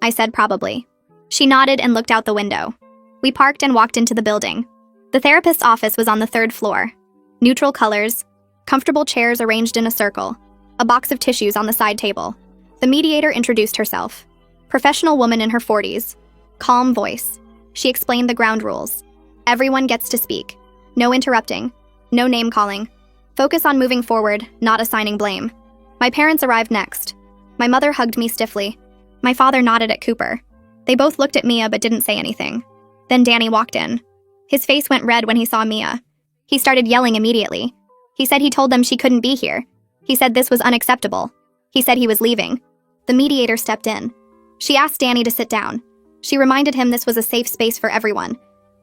I said probably. She nodded and looked out the window. We parked and walked into the building. The therapist's office was on the 3rd floor. Neutral colors, comfortable chairs arranged in a circle, a box of tissues on the side table. The mediator introduced herself. Professional woman in her 40s. Calm voice. She explained the ground rules. Everyone gets to speak. No interrupting. No name calling. Focus on moving forward, not assigning blame. My parents arrived next. My mother hugged me stiffly. My father nodded at Cooper. They both looked at Mia but didn't say anything. Then Danny walked in. His face went red when he saw Mia. He started yelling immediately. He said he told them she couldn't be here. He said this was unacceptable. He said he was leaving. The mediator stepped in. She asked Danny to sit down. She reminded him this was a safe space for everyone.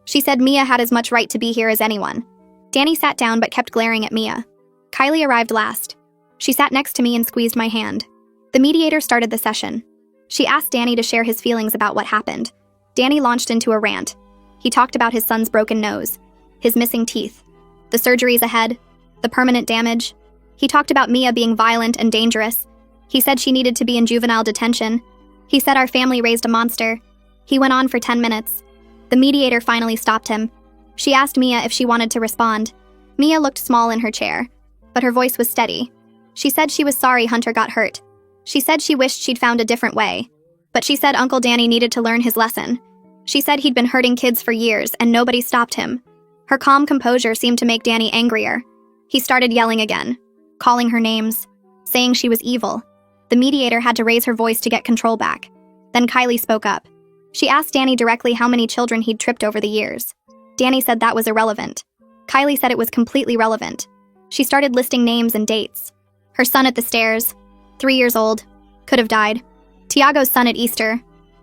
She said Mia had as much right to be here as anyone. Danny sat down but kept glaring at Mia. Kylie arrived last. She sat next to me and squeezed my hand. The mediator started the session. She asked Danny to share his feelings about what happened. Danny launched into a rant. He talked about his son's broken nose, his missing teeth, the surgeries ahead, the permanent damage. He talked about Mia being violent and dangerous. He said she needed to be in juvenile detention. He said our family raised a monster. He went on for 10 minutes. The mediator finally stopped him. She asked Mia if she wanted to respond. Mia looked small in her chair, but her voice was steady. She said she was sorry Hunter got hurt. She said she wished she'd found a different way. But she said Uncle Danny needed to learn his lesson. She said he'd been hurting kids for years and nobody stopped him. Her calm composure seemed to make Danny angrier. He started yelling again, calling her names, saying she was evil. The mediator had to raise her voice to get control back. Then Kylie spoke up. She asked Danny directly how many children he'd tripped over the years. Danny said that was irrelevant. Kylie said it was completely relevant. She started listing names and dates. Her son at the stairs, 3 years old, could have died. Tiago's son at Easter,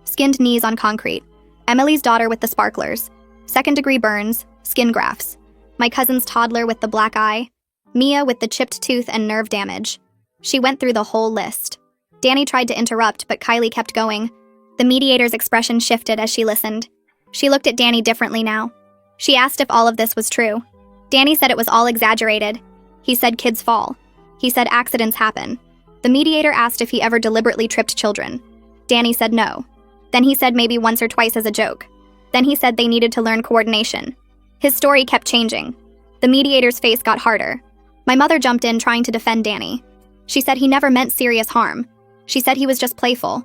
skinned knees on concrete. Emily's daughter with the sparklers, second-degree burns, skin grafts. My cousin's toddler with the black eye. Mia with the chipped tooth and nerve damage. She went through the whole list. Danny tried to interrupt, but Kylie kept going. The mediator's expression shifted as she listened. She looked at Danny differently now. She asked if all of this was true. Danny said it was all exaggerated. He said kids fall. He said accidents happen. The mediator asked if he ever deliberately tripped children. Danny said no. Then he said maybe once or twice as a joke. Then he said they needed to learn coordination. His story kept changing. The mediator's face got harder. My mother jumped in trying to defend Danny. She said he never meant serious harm. She said he was just playful.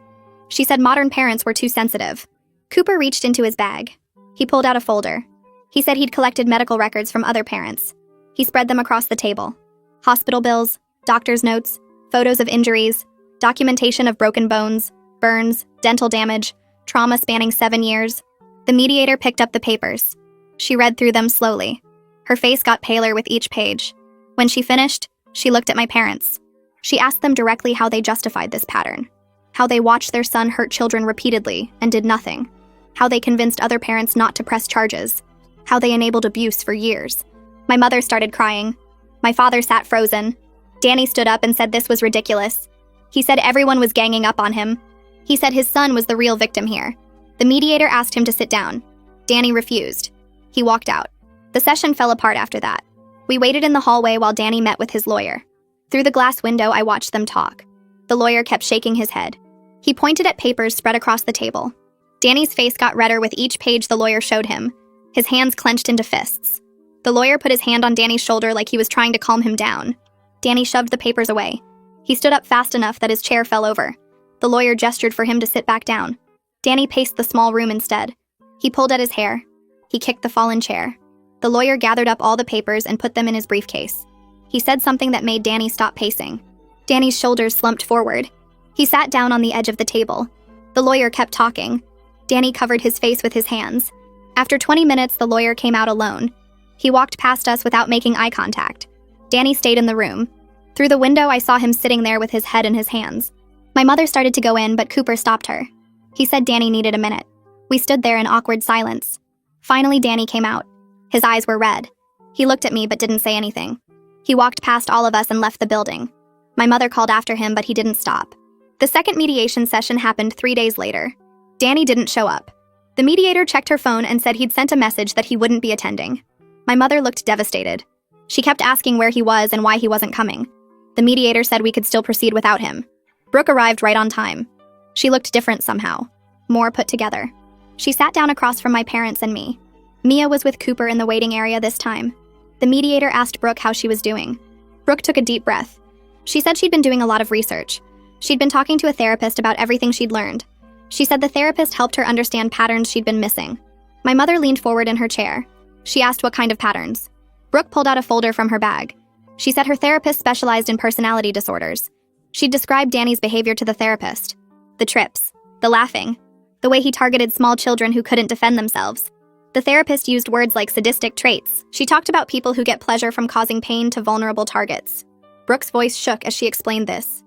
She said modern parents were too sensitive. Cooper reached into his bag. He pulled out a folder. He said he'd collected medical records from other parents. He spread them across the table. Hospital bills, doctor's notes, photos of injuries, documentation of broken bones, burns, dental damage, trauma spanning 7 years. The mediator picked up the papers. She read through them slowly. Her face got paler with each page. When she finished, she looked at my parents. She asked them directly how they justified this pattern. How they watched their son hurt children repeatedly and did nothing. How they convinced other parents not to press charges. How they enabled abuse for years. My mother started crying. My father sat frozen. Danny stood up and said this was ridiculous. He said everyone was ganging up on him. He said his son was the real victim here. The mediator asked him to sit down. Danny refused. He walked out. The session fell apart after that. We waited in the hallway while Danny met with his lawyer. Through the glass window, I watched them talk. The lawyer kept shaking his head. He pointed at papers spread across the table. Danny's face got redder with each page the lawyer showed him. His hands clenched into fists. The lawyer put his hand on Danny's shoulder like he was trying to calm him down. Danny shoved the papers away. He stood up fast enough that his chair fell over. The lawyer gestured for him to sit back down. Danny paced the small room instead. He pulled at his hair. He kicked the fallen chair. The lawyer gathered up all the papers and put them in his briefcase. He said something that made Danny stop pacing. Danny's shoulders slumped forward. He sat down on the edge of the table. The lawyer kept talking. Danny covered his face with his hands. After 20 minutes, the lawyer came out alone. He walked past us without making eye contact. Danny stayed in the room. Through the window, I saw him sitting there with his head in his hands. My mother started to go in, but Cooper stopped her. He said Danny needed a minute. We stood there in awkward silence. Finally, Danny came out. His eyes were red. He looked at me but didn't say anything. He walked past all of us and left the building. My mother called after him, but he didn't stop. The second mediation session happened 3 days later. Danny didn't show up. The mediator checked her phone and said he'd sent a message that he wouldn't be attending. My mother looked devastated. She kept asking where he was and why he wasn't coming. The mediator said we could still proceed without him. Brooke arrived right on time. She looked different somehow, more put together. She sat down across from my parents and me. Mia was with Cooper in the waiting area this time. The mediator asked Brooke how she was doing. Brooke took a deep breath. She said she'd been doing a lot of research. She'd been talking to a therapist about everything she'd learned. She said the therapist helped her understand patterns she'd been missing. My mother leaned forward in her chair. She asked what kind of patterns. Brooke pulled out a folder from her bag. She said her therapist specialized in personality disorders. She'd described Danny's behavior to the therapist. The trips, the laughing, the way he targeted small children who couldn't defend themselves. The therapist used words like sadistic traits. She talked about people who get pleasure from causing pain to vulnerable targets. Brooke's voice shook as she explained this.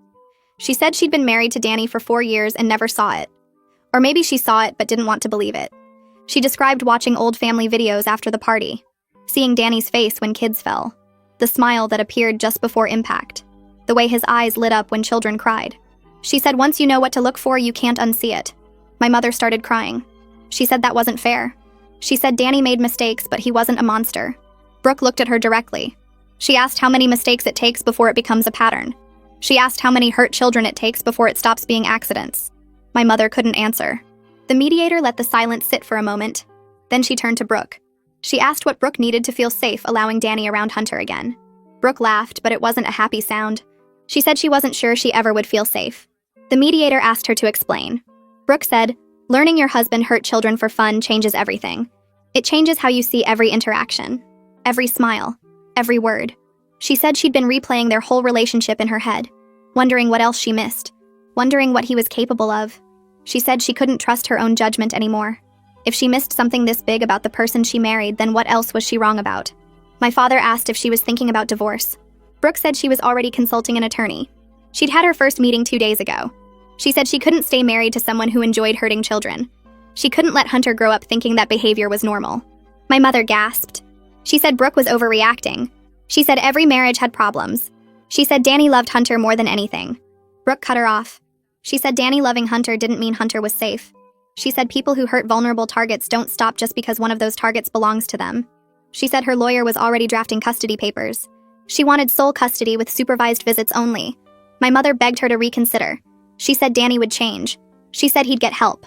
She said she'd been married to Danny for 4 years and never saw it. Or maybe she saw it but didn't want to believe it. She described watching old family videos after the party, seeing Danny's face when kids fell, the smile that appeared just before impact, the way his eyes lit up when children cried. She said once you know what to look for, you can't unsee it. My mother started crying. She said that wasn't fair. She said Danny made mistakes, but he wasn't a monster. Brooke looked at her directly. She asked how many mistakes it takes before it becomes a pattern. She asked how many hurt children it takes before it stops being accidents. My mother couldn't answer. The mediator let the silence sit for a moment. Then she turned to Brooke. She asked what Brooke needed to feel safe allowing Danny around Hunter again. Brooke laughed, but it wasn't a happy sound. She said she wasn't sure she ever would feel safe. The mediator asked her to explain. Brooke said, learning your husband hurt children for fun changes everything. It changes how you see every interaction, every smile, every word. She said she'd been replaying their whole relationship in her head, wondering what else she missed, wondering what he was capable of. She said she couldn't trust her own judgment anymore. If she missed something this big about the person she married, then what else was she wrong about? My father asked if she was thinking about divorce. Brooke said she was already consulting an attorney. She'd had her first meeting 2 days ago. She said she couldn't stay married to someone who enjoyed hurting children. She couldn't let Hunter grow up thinking that behavior was normal. My mother gasped. She said Brooke was overreacting. She said every marriage had problems. She said Danny loved Hunter more than anything. Brooke cut her off. She said Danny loving Hunter didn't mean Hunter was safe. She said people who hurt vulnerable targets don't stop just because one of those targets belongs to them. She said her lawyer was already drafting custody papers. She wanted sole custody with supervised visits only. My mother begged her to reconsider. She said Danny would change. She said he'd get help.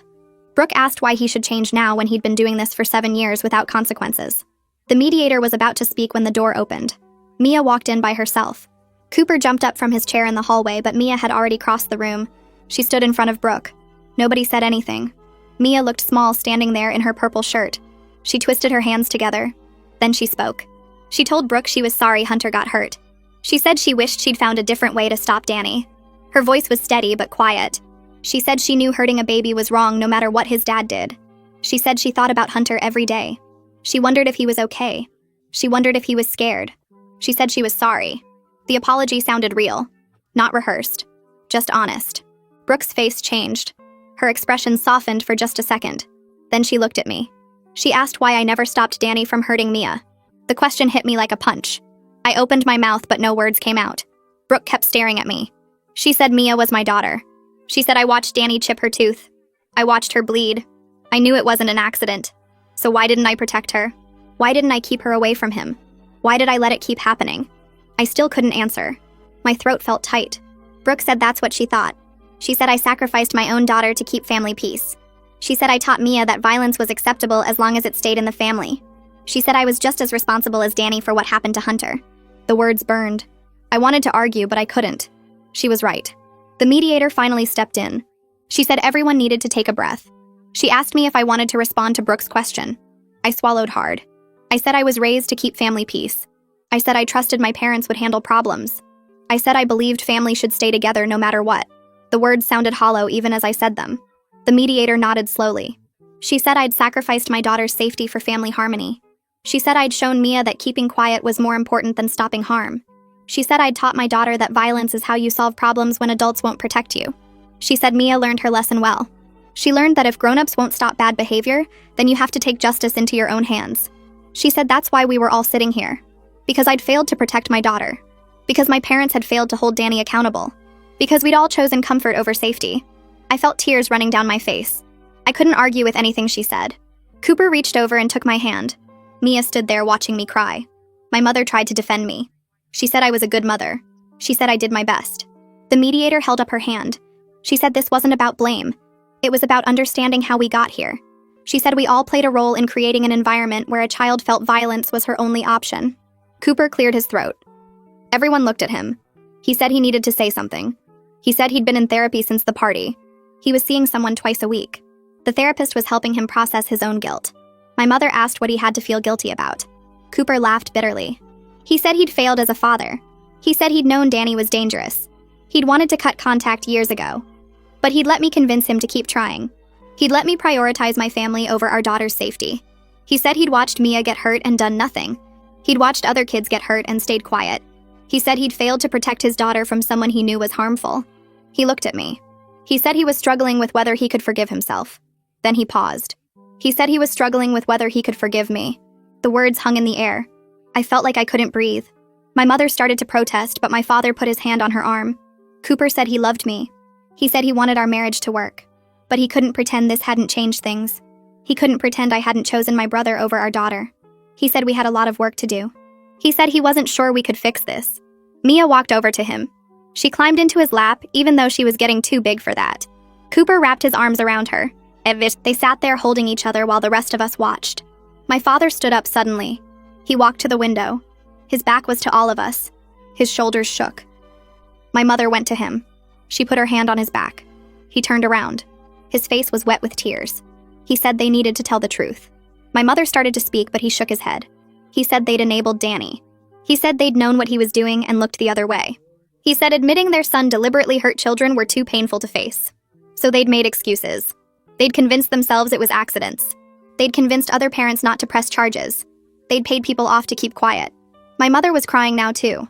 Brooke asked why he should change now when he'd been doing this for 7 years without consequences. The mediator was about to speak when the door opened. Mia walked in by herself. Cooper jumped up from his chair in the hallway, but Mia had already crossed the room. She stood in front of Brooke. Nobody said anything. Mia looked small standing there in her purple shirt. She twisted her hands together. Then she spoke. She told Brooke she was sorry Hunter got hurt. She said she wished she'd found a different way to stop Danny. Her voice was steady but quiet. She said she knew hurting a baby was wrong no matter what his dad did. She said she thought about Hunter every day. She wondered if he was okay. She wondered if he was scared. She said she was sorry. The apology sounded real, not rehearsed, just honest. Brooke's face changed. Her expression softened for just a second. Then she looked at me. She asked why I never stopped Danny from hurting Mia. The question hit me like a punch. I opened my mouth, but no words came out. Brooke kept staring at me. She said Mia was my daughter. She said I watched Danny chip her tooth. I watched her bleed. I knew it wasn't an accident. So why didn't I protect her? Why didn't I keep her away from him? Why did I let it keep happening? I still couldn't answer. My throat felt tight. Brooke said that's what she thought. She said I sacrificed my own daughter to keep family peace. She said I taught Mia that violence was acceptable as long as it stayed in the family. She said I was just as responsible as Danny for what happened to Hunter. The words burned. I wanted to argue, but I couldn't. She was right. The mediator finally stepped in. She said everyone needed to take a breath. She asked me if I wanted to respond to Brooke's question. I swallowed hard. I said I was raised to keep family peace. I said I trusted my parents would handle problems. I said I believed family should stay together no matter what. The words sounded hollow even as I said them. The mediator nodded slowly. She said I'd sacrificed my daughter's safety for family harmony. She said I'd shown Mia that keeping quiet was more important than stopping harm. She said I'd taught my daughter that violence is how you solve problems when adults won't protect you. She said Mia learned her lesson well. She learned that if grown-ups won't stop bad behavior, then you have to take justice into your own hands. She said that's why we were all sitting here. Because I'd failed to protect my daughter. Because my parents had failed to hold Danny accountable. Because we'd all chosen comfort over safety. I felt tears running down my face. I couldn't argue with anything she said. Cooper reached over and took my hand. Mia stood there watching me cry. My mother tried to defend me. She said I was a good mother. She said I did my best. The mediator held up her hand. She said this wasn't about blame. It was about understanding how we got here. She said we all played a role in creating an environment where a child felt violence was her only option. Cooper cleared his throat. Everyone looked at him. He said he needed to say something. He said he'd been in therapy since the party. He was seeing someone twice a week. The therapist was helping him process his own guilt. My mother asked what he had to feel guilty about. Cooper laughed bitterly. He said he'd failed as a father. He said he'd known Danny was dangerous. He'd wanted to cut contact years ago. But he'd let me convince him to keep trying. He'd let me prioritize my family over our daughter's safety. He said he'd watched Mia get hurt and done nothing. He'd watched other kids get hurt and stayed quiet. He said he'd failed to protect his daughter from someone he knew was harmful. He looked at me. He said he was struggling with whether he could forgive himself. Then he paused. He said he was struggling with whether he could forgive me. The words hung in the air. I felt like I couldn't breathe. My mother started to protest, but my father put his hand on her arm. Cooper said he loved me. He said he wanted our marriage to work. But he couldn't pretend this hadn't changed things. He couldn't pretend I hadn't chosen my brother over our daughter. He said we had a lot of work to do. He said he wasn't sure we could fix this. Mia walked over to him. She climbed into his lap, even though she was getting too big for that. Cooper wrapped his arms around her. They sat there holding each other while the rest of us watched. My father stood up suddenly. He walked to the window. His back was to all of us. His shoulders shook. My mother went to him. She put her hand on his back. He turned around. His face was wet with tears. He said they needed to tell the truth. My mother started to speak, but he shook his head. He said they'd enabled Danny. He said they'd known what he was doing and looked the other way. He said admitting their son deliberately hurt children were too painful to face. So they'd made excuses. They'd convinced themselves it was accidents. They'd convinced other parents not to press charges. They'd paid people off to keep quiet. My mother was crying now too.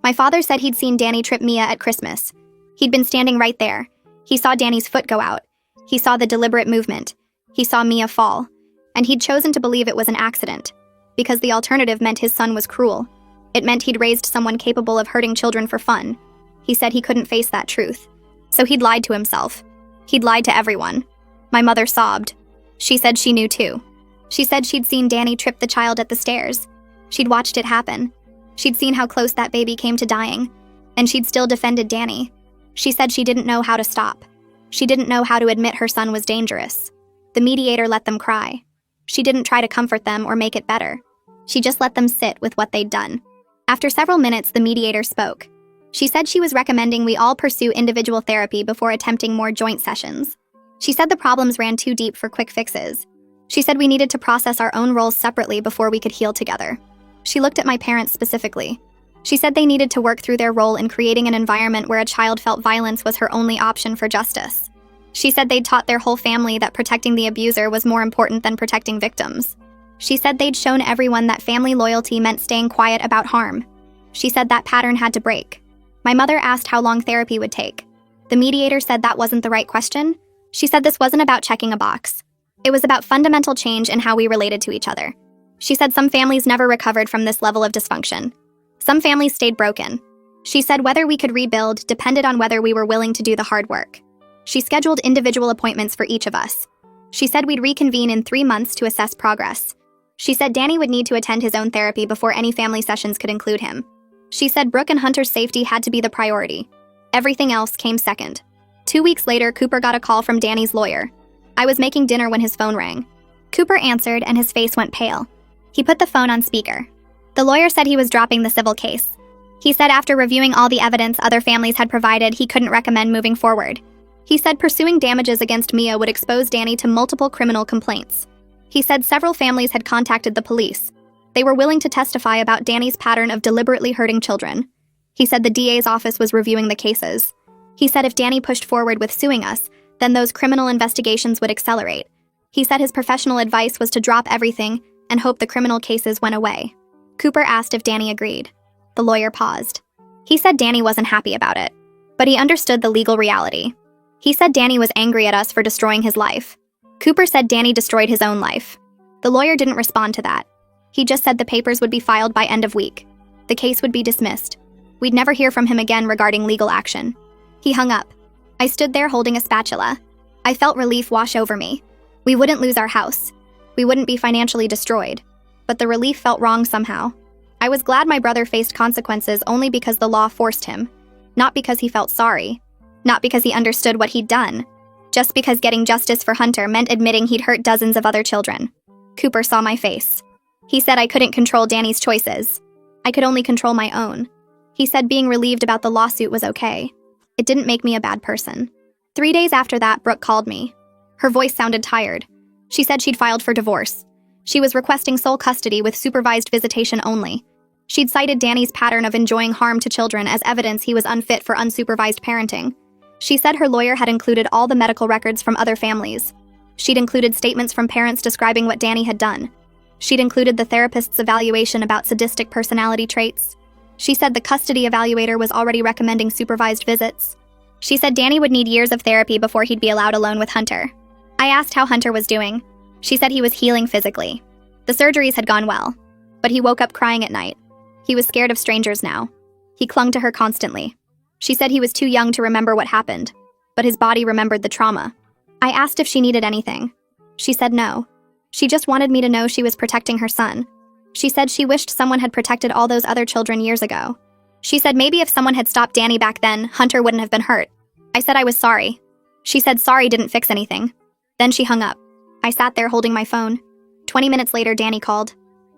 My father said he'd seen Danny trip Mia at Christmas. He'd been standing right there. He saw Danny's foot go out. He saw the deliberate movement. He saw Mia fall. And he'd chosen to believe it was an accident, because the alternative meant his son was cruel. It meant he'd raised someone capable of hurting children for fun. He said he couldn't face that truth. So he'd lied to himself. He'd lied to everyone. My mother sobbed. She said she knew too. She said she'd seen Danny trip the child at the stairs. She'd watched it happen. She'd seen how close that baby came to dying. And she'd still defended Danny. She said she didn't know how to stop. She didn't know how to admit her son was dangerous. The mediator let them cry. She didn't try to comfort them or make it better. She just let them sit with what they'd done. After several minutes, the mediator spoke. She said she was recommending we all pursue individual therapy before attempting more joint sessions. She said the problems ran too deep for quick fixes. She said we needed to process our own roles separately before we could heal together. She looked at my parents specifically. She said they needed to work through their role in creating an environment where a child felt violence was her only option for justice. She said they'd taught their whole family that protecting the abuser was more important than protecting victims. She said they'd shown everyone that family loyalty meant staying quiet about harm. She said that pattern had to break. My mother asked how long therapy would take. The mediator said that wasn't the right question. She said this wasn't about checking a box. It was about fundamental change in how we related to each other. She said some families never recovered from this level of dysfunction. Some families stayed broken. She said whether we could rebuild depended on whether we were willing to do the hard work. She scheduled individual appointments for each of us. She said we'd reconvene in 3 months to assess progress. She said Danny would need to attend his own therapy before any family sessions could include him. She said Brooke and Hunter's safety had to be the priority. Everything else came second. 2 weeks later, Cooper got a call from Danny's lawyer. I was making dinner when his phone rang. Cooper answered and his face went pale. He put the phone on speaker. The lawyer said he was dropping the civil case. He said after reviewing all the evidence other families had provided, he couldn't recommend moving forward. He said pursuing damages against Mia would expose Danny to multiple criminal complaints. He said several families had contacted the police. They were willing to testify about Danny's pattern of deliberately hurting children. He said the DA's office was reviewing the cases. He said if Danny pushed forward with suing us, then those criminal investigations would accelerate. He said his professional advice was to drop everything and hope the criminal cases went away. Cooper asked if Danny agreed. The lawyer paused. He said Danny wasn't happy about it, but he understood the legal reality. He said Danny was angry at us for destroying his life. Cooper said Danny destroyed his own life. The lawyer didn't respond to that. He just said the papers would be filed by end of week. The case would be dismissed. We'd never hear from him again regarding legal action. He hung up. I stood there holding a spatula. I felt relief wash over me. We wouldn't lose our house. We wouldn't be financially destroyed. But the relief felt wrong somehow. I was glad my brother faced consequences only because the law forced him. Not because he felt sorry. Not because he understood what he'd done. Just because getting justice for Hunter meant admitting he'd hurt dozens of other children. Cooper saw my face. He said I couldn't control Danny's choices. I could only control my own. He said being relieved about the lawsuit was okay. It didn't make me a bad person. 3 days after that, Brooke called me. Her voice sounded tired. She said she'd filed for divorce. She was requesting sole custody with supervised visitation only. She'd cited Danny's pattern of enjoying harm to children as evidence he was unfit for unsupervised parenting. She said her lawyer had included all the medical records from other families. She'd included statements from parents describing what Danny had done. She'd included the therapist's evaluation about sadistic personality traits. She said the custody evaluator was already recommending supervised visits. She said Danny would need years of therapy before he'd be allowed alone with Hunter. I asked how Hunter was doing. She said he was healing physically. The surgeries had gone well, but he woke up crying at night. He was scared of strangers now. He clung to her constantly. She said he was too young to remember what happened, but his body remembered the trauma. I asked if she needed anything. She said no. She just wanted me to know she was protecting her son. She said she wished someone had protected all those other children years ago. She said maybe if someone had stopped Danny back then, Hunter wouldn't have been hurt. I said I was sorry. She said sorry didn't fix anything. Then she hung up. I sat there holding my phone. 20 minutes later, Danny called.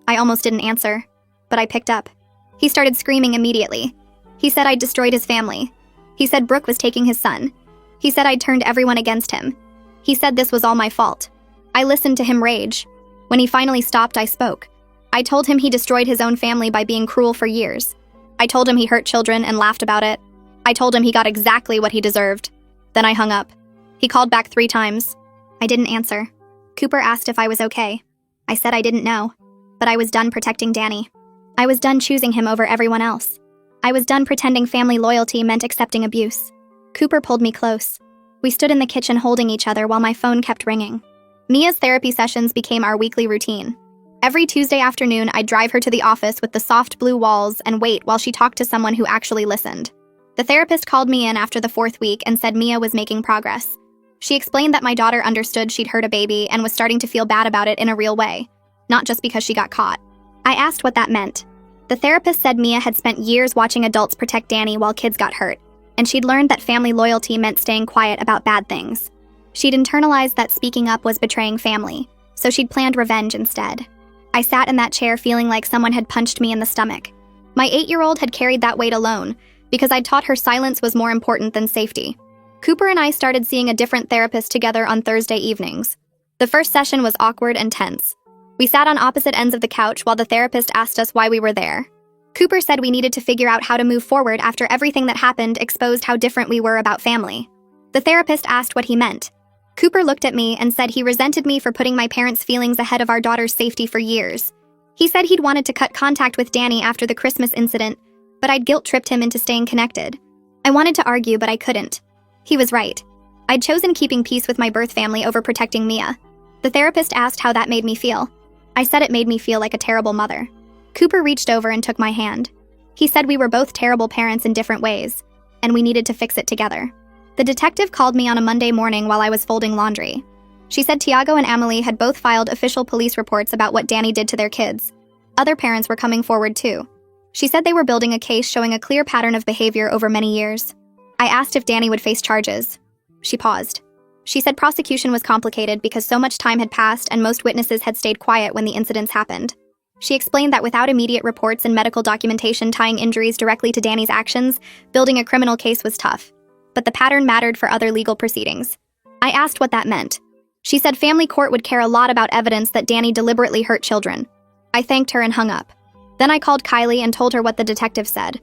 I almost didn't answer, but I picked up. He started screaming immediately. He said I'd destroyed his family. He said Brooke was taking his son. He said I'd turned everyone against him. He said this was all my fault. I listened to him rage. When he finally stopped, I spoke. I told him he destroyed his own family by being cruel for years. I told him he hurt children and laughed about it. I told him he got exactly what he deserved. Then I hung up. He called back 3 times. I didn't answer. Cooper asked if I was okay. I said I didn't know, but I was done protecting Danny. I was done choosing him over everyone else. I was done pretending family loyalty meant accepting abuse. Cooper pulled me close. We stood in the kitchen holding each other while my phone kept ringing. Mia's therapy sessions became our weekly routine. Every Tuesday afternoon, I'd drive her to the office with the soft blue walls and wait while she talked to someone who actually listened. The therapist called me in after the 4th week and said Mia was making progress. She explained that my daughter understood she'd hurt a baby and was starting to feel bad about it in a real way, not just because she got caught. I asked what that meant. The therapist said Mia had spent years watching adults protect Danny while kids got hurt, and she'd learned that family loyalty meant staying quiet about bad things. She'd internalized that speaking up was betraying family, so she'd planned revenge instead. I sat in that chair feeling like someone had punched me in the stomach. My 8-year-old had carried that weight alone, because I'd taught her silence was more important than safety. Cooper and I started seeing a different therapist together on Thursday evenings. The first session was awkward and tense. We sat on opposite ends of the couch while the therapist asked us why we were there. Cooper said we needed to figure out how to move forward after everything that happened exposed how different we were about family. The therapist asked what he meant. Cooper looked at me and said he resented me for putting my parents' feelings ahead of our daughter's safety for years. He said he'd wanted to cut contact with Danny after the Christmas incident, but I'd guilt-tripped him into staying connected. I wanted to argue, but I couldn't. He was right. I'd chosen keeping peace with my birth family over protecting Mia. The therapist asked how that made me feel. I said it made me feel like a terrible mother. Cooper reached over and took my hand. He said we were both terrible parents in different ways, and we needed to fix it together. The detective called me on a Monday morning while I was folding laundry. She said Tiago and Emily had both filed official police reports about what Danny did to their kids. Other parents were coming forward too. She said they were building a case showing a clear pattern of behavior over many years. I asked if Danny would face charges. She paused. She said prosecution was complicated because so much time had passed and most witnesses had stayed quiet when the incidents happened. She explained that without immediate reports and medical documentation tying injuries directly to Danny's actions, building a criminal case was tough. But the pattern mattered for other legal proceedings. I asked what that meant. She said family court would care a lot about evidence that Danny deliberately hurt children. I thanked her and hung up. Then I called Kylie and told her what the detective said.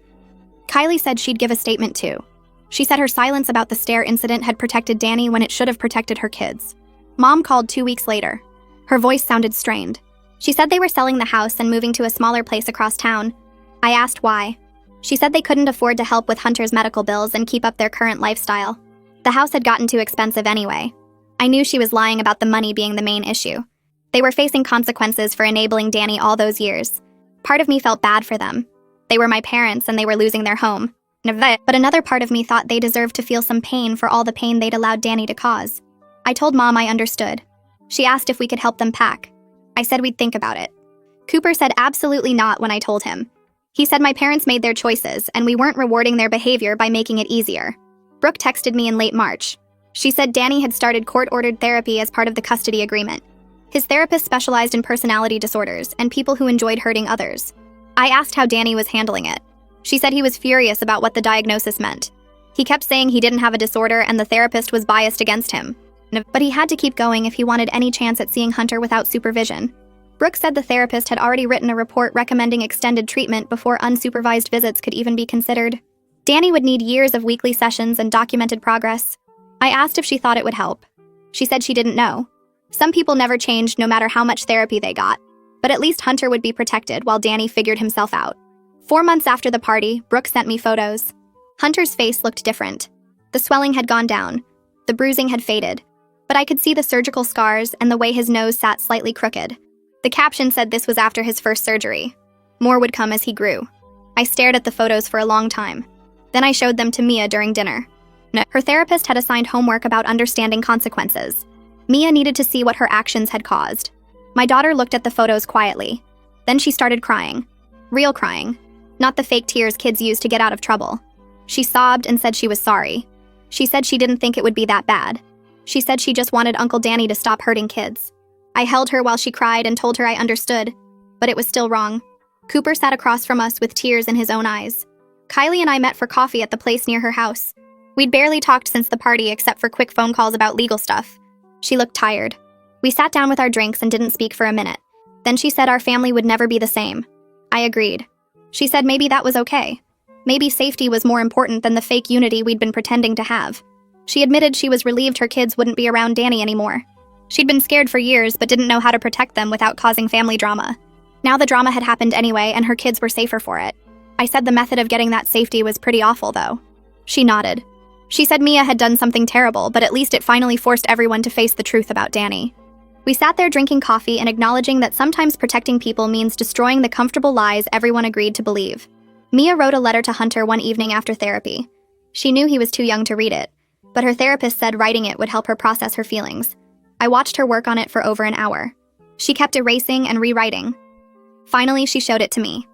Kylie said she'd give a statement too. She said her silence about the stair incident had protected Danny when it should have protected her kids. Mom called 2 weeks later. Her voice sounded strained. She said they were selling the house and moving to a smaller place across town. I asked why. She said they couldn't afford to help with Hunter's medical bills and keep up their current lifestyle. The house had gotten too expensive anyway. I knew she was lying about the money being the main issue. They were facing consequences for enabling Danny all those years. Part of me felt bad for them. They were my parents and they were losing their home. But another part of me thought they deserved to feel some pain for all the pain they'd allowed Danny to cause. I told Mom I understood. She asked if we could help them pack. I said we'd think about it. Cooper said absolutely not when I told him. He said my parents made their choices and we weren't rewarding their behavior by making it easier. Brooke texted me in late March. She said Danny had started court-ordered therapy as part of the custody agreement. His therapist specialized in personality disorders and people who enjoyed hurting others. I asked how Danny was handling it. She said he was furious about what the diagnosis meant. He kept saying he didn't have a disorder and the therapist was biased against him. But he had to keep going if he wanted any chance at seeing Hunter without supervision. Brooke said the therapist had already written a report recommending extended treatment before unsupervised visits could even be considered. Danny would need years of weekly sessions and documented progress. I asked if she thought it would help. She said she didn't know. Some people never changed no matter how much therapy they got, but at least Hunter would be protected while Danny figured himself out. 4 months after the party, Brooke sent me photos. Hunter's face looked different. The swelling had gone down. The bruising had faded. But I could see the surgical scars and the way his nose sat slightly crooked. The caption said this was after his first surgery. More would come as he grew. I stared at the photos for a long time. Then I showed them to Mia during dinner. Her therapist had assigned homework about understanding consequences. Mia needed to see what her actions had caused. My daughter looked at the photos quietly. Then she started crying. Real crying. Not the fake tears kids use to get out of trouble. She sobbed and said she was sorry. She said she didn't think it would be that bad. She said she just wanted Uncle Danny to stop hurting kids. I held her while she cried and told her I understood, but it was still wrong. Cooper sat across from us with tears in his own eyes. Kylie and I met for coffee at the place near her house. We'd barely talked since the party except for quick phone calls about legal stuff. She looked tired. We sat down with our drinks and didn't speak for a minute. Then she said our family would never be the same. I agreed. She said maybe that was okay. Maybe safety was more important than the fake unity we'd been pretending to have. She admitted she was relieved her kids wouldn't be around Danny anymore. She'd been scared for years but didn't know how to protect them without causing family drama. Now the drama had happened anyway and her kids were safer for it. I said the method of getting that safety was pretty awful, though. She nodded. She said Mia had done something terrible, but at least it finally forced everyone to face the truth about Danny. We sat there drinking coffee and acknowledging that sometimes protecting people means destroying the comfortable lies everyone agreed to believe. Mia wrote a letter to Hunter one evening after therapy. She knew he was too young to read it, but her therapist said writing it would help her process her feelings. I watched her work on it for over an hour. She kept erasing and rewriting. Finally, she showed it to me.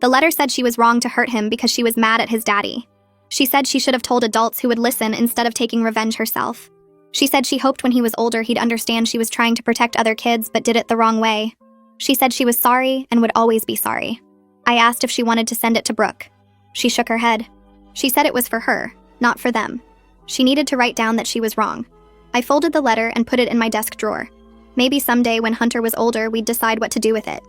The letter said she was wrong to hurt him because she was mad at his daddy. She said she should have told adults who would listen instead of taking revenge herself. She said she hoped when he was older he'd understand she was trying to protect other kids but did it the wrong way. She said she was sorry and would always be sorry. I asked if she wanted to send it to Brooke. She shook her head. She said it was for her, not for them. She needed to write down that she was wrong. I folded the letter and put it in my desk drawer. Maybe someday when Hunter was older, we'd decide what to do with it.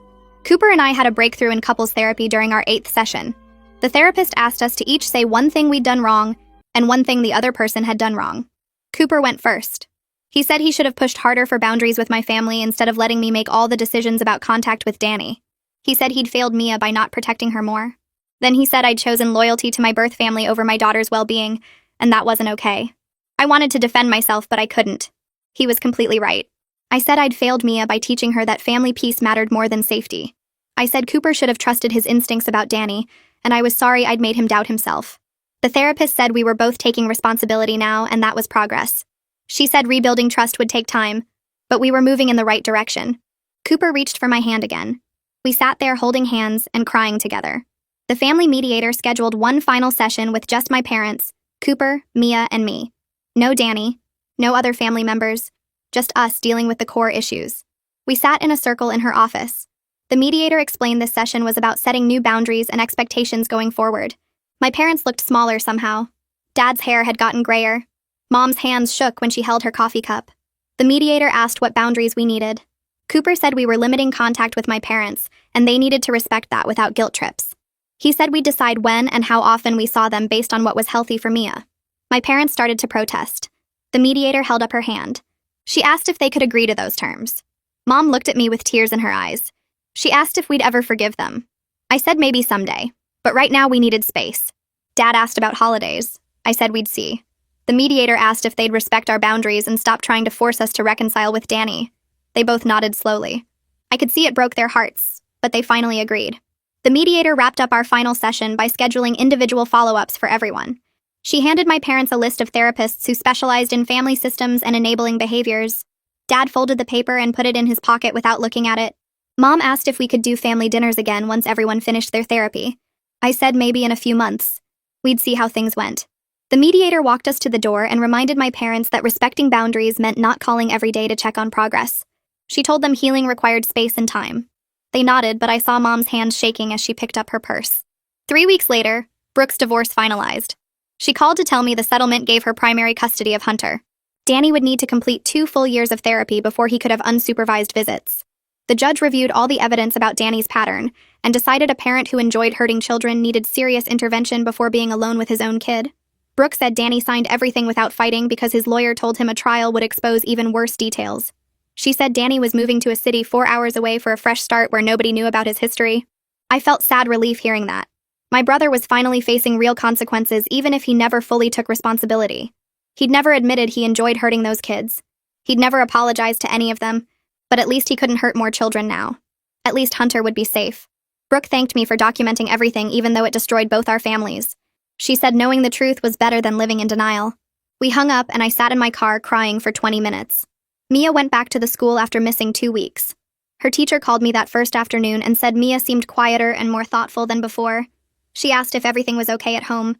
Cooper and I had a breakthrough in couples therapy during our 8th session. The therapist asked us to each say one thing we'd done wrong and one thing the other person had done wrong. Cooper went first. He said he should have pushed harder for boundaries with my family instead of letting me make all the decisions about contact with Danny. He said he'd failed Mia by not protecting her more. Then he said I'd chosen loyalty to my birth family over my daughter's well-being, and that wasn't okay. I wanted to defend myself, but I couldn't. He was completely right. I said I'd failed Mia by teaching her that family peace mattered more than safety. I said Cooper should have trusted his instincts about Danny, and I was sorry I'd made him doubt himself. The therapist said we were both taking responsibility now, and that was progress. She said rebuilding trust would take time, but we were moving in the right direction. Cooper reached for my hand again. We sat there holding hands and crying together. The family mediator scheduled one final session with just my parents, Cooper, Mia, and me. No Danny, no other family members, just us dealing with the core issues. We sat in a circle in her office. The mediator explained this session was about setting new boundaries and expectations going forward. My parents looked smaller somehow. Dad's hair had gotten grayer. Mom's hands shook when she held her coffee cup. The mediator asked what boundaries we needed. Cooper said we were limiting contact with my parents, and they needed to respect that without guilt trips. He said we'd decide when and how often we saw them based on what was healthy for Mia. My parents started to protest. The mediator held up her hand. She asked if they could agree to those terms. Mom looked at me with tears in her eyes. She asked if we'd ever forgive them. I said maybe someday, but right now we needed space. Dad asked about holidays. I said we'd see. The mediator asked if they'd respect our boundaries and stop trying to force us to reconcile with Danny. They both nodded slowly. I could see it broke their hearts, but they finally agreed. The mediator wrapped up our final session by scheduling individual follow-ups for everyone. She handed my parents a list of therapists who specialized in family systems and enabling behaviors. Dad folded the paper and put it in his pocket without looking at it. Mom asked if we could do family dinners again once everyone finished their therapy. I said maybe in a few months. We'd see how things went. The mediator walked us to the door and reminded my parents that respecting boundaries meant not calling every day to check on progress. She told them healing required space and time. They nodded, but I saw Mom's hands shaking as she picked up her purse. 3 weeks later, Brooke's divorce finalized. She called to tell me the settlement gave her primary custody of Hunter. Danny would need to complete 2 full years of therapy before he could have unsupervised visits. The judge reviewed all the evidence about Danny's pattern and decided a parent who enjoyed hurting children needed serious intervention before being alone with his own kid. Brooke said Danny signed everything without fighting because his lawyer told him a trial would expose even worse details. She said Danny was moving to a city 4 hours away for a fresh start where nobody knew about his history. I felt sad relief hearing that. My brother was finally facing real consequences even if he never fully took responsibility. He'd never admitted he enjoyed hurting those kids. He'd never apologized to any of them, but at least he couldn't hurt more children now. At least Hunter would be safe. Brooke thanked me for documenting everything even though it destroyed both our families. She said knowing the truth was better than living in denial. We hung up and I sat in my car crying for 20 minutes. Mia went back to the school after missing 2 weeks. Her teacher called me that first afternoon and said Mia seemed quieter and more thoughtful than before. She asked if everything was okay at home.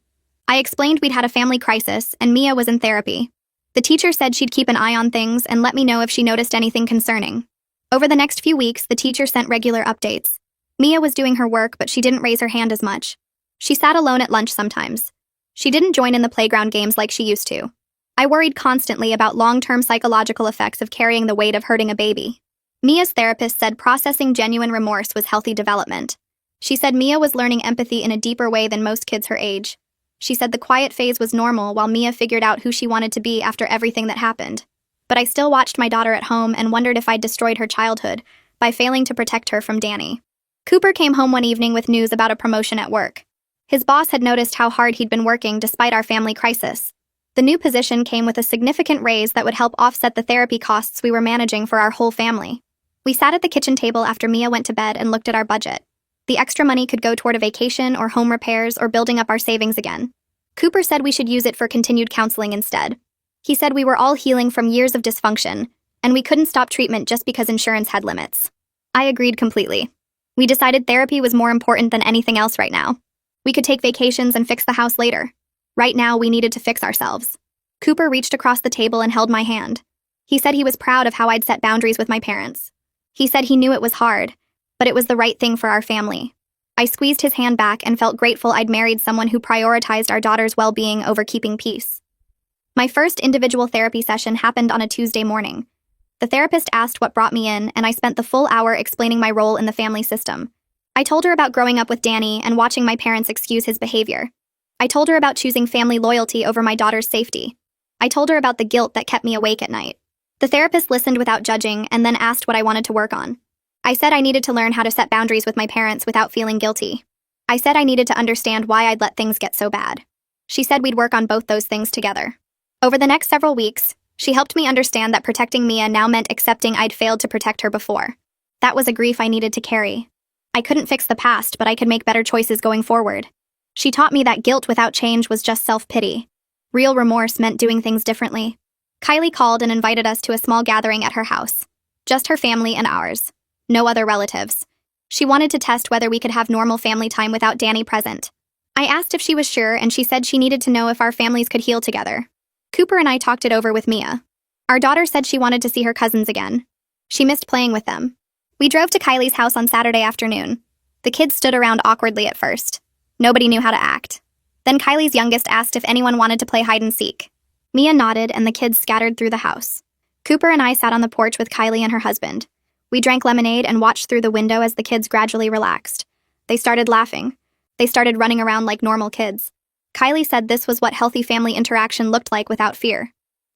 I explained we'd had a family crisis and Mia was in therapy. The teacher said she'd keep an eye on things and let me know if she noticed anything concerning. Over the next few weeks, the teacher sent regular updates. Mia was doing her work, but she didn't raise her hand as much. She sat alone at lunch sometimes. She didn't join in the playground games like she used to. I worried constantly about long-term psychological effects of carrying the weight of hurting a baby. Mia's therapist said processing genuine remorse was healthy development. She said Mia was learning empathy in a deeper way than most kids her age. She said the quiet phase was normal while Mia figured out who she wanted to be after everything that happened. But I still watched my daughter at home and wondered if I'd destroyed her childhood by failing to protect her from Danny. Cooper came home one evening with news about a promotion at work. His boss had noticed how hard he'd been working despite our family crisis. The new position came with a significant raise that would help offset the therapy costs we were managing for our whole family. We sat at the kitchen table after Mia went to bed and looked at our budget. The extra money could go toward a vacation or home repairs or building up our savings again. Cooper said we should use it for continued counseling instead. He said we were all healing from years of dysfunction, and we couldn't stop treatment just because insurance had limits. I agreed completely. We decided therapy was more important than anything else right now. We could take vacations and fix the house later. Right now, we needed to fix ourselves. Cooper reached across the table and held my hand. He said he was proud of how I'd set boundaries with my parents. He said he knew it was hard, but it was the right thing for our family. I squeezed his hand back and felt grateful I'd married someone who prioritized our daughter's well-being over keeping peace. My first individual therapy session happened on a Tuesday morning. The therapist asked what brought me in, and I spent the full hour explaining my role in the family system. I told her about growing up with Danny and watching my parents excuse his behavior. I told her about choosing family loyalty over my daughter's safety. I told her about the guilt that kept me awake at night. The therapist listened without judging and then asked what I wanted to work on. I said I needed to learn how to set boundaries with my parents without feeling guilty. I said I needed to understand why I'd let things get so bad. She said we'd work on both those things together. Over the next several weeks, she helped me understand that protecting Mia now meant accepting I'd failed to protect her before. That was a grief I needed to carry. I couldn't fix the past, but I could make better choices going forward. She taught me that guilt without change was just self-pity. Real remorse meant doing things differently. Kylie called and invited us to a small gathering at her house. Just her family and ours. No other relatives. She wanted to test whether we could have normal family time without Danny present. I asked if she was sure, and she said she needed to know if our families could heal together. Cooper and I talked it over with Mia. Our daughter said she wanted to see her cousins again. She missed playing with them. We drove to Kylie's house on Saturday afternoon. The kids stood around awkwardly at first. Nobody knew how to act. Then Kylie's youngest asked if anyone wanted to play hide and seek. Mia nodded, and the kids scattered through the house. Cooper and I sat on the porch with Kylie and her husband. We drank lemonade and watched through the window as the kids gradually relaxed. They started laughing. They started running around like normal kids. Kylie said this was what healthy family interaction looked like without fear.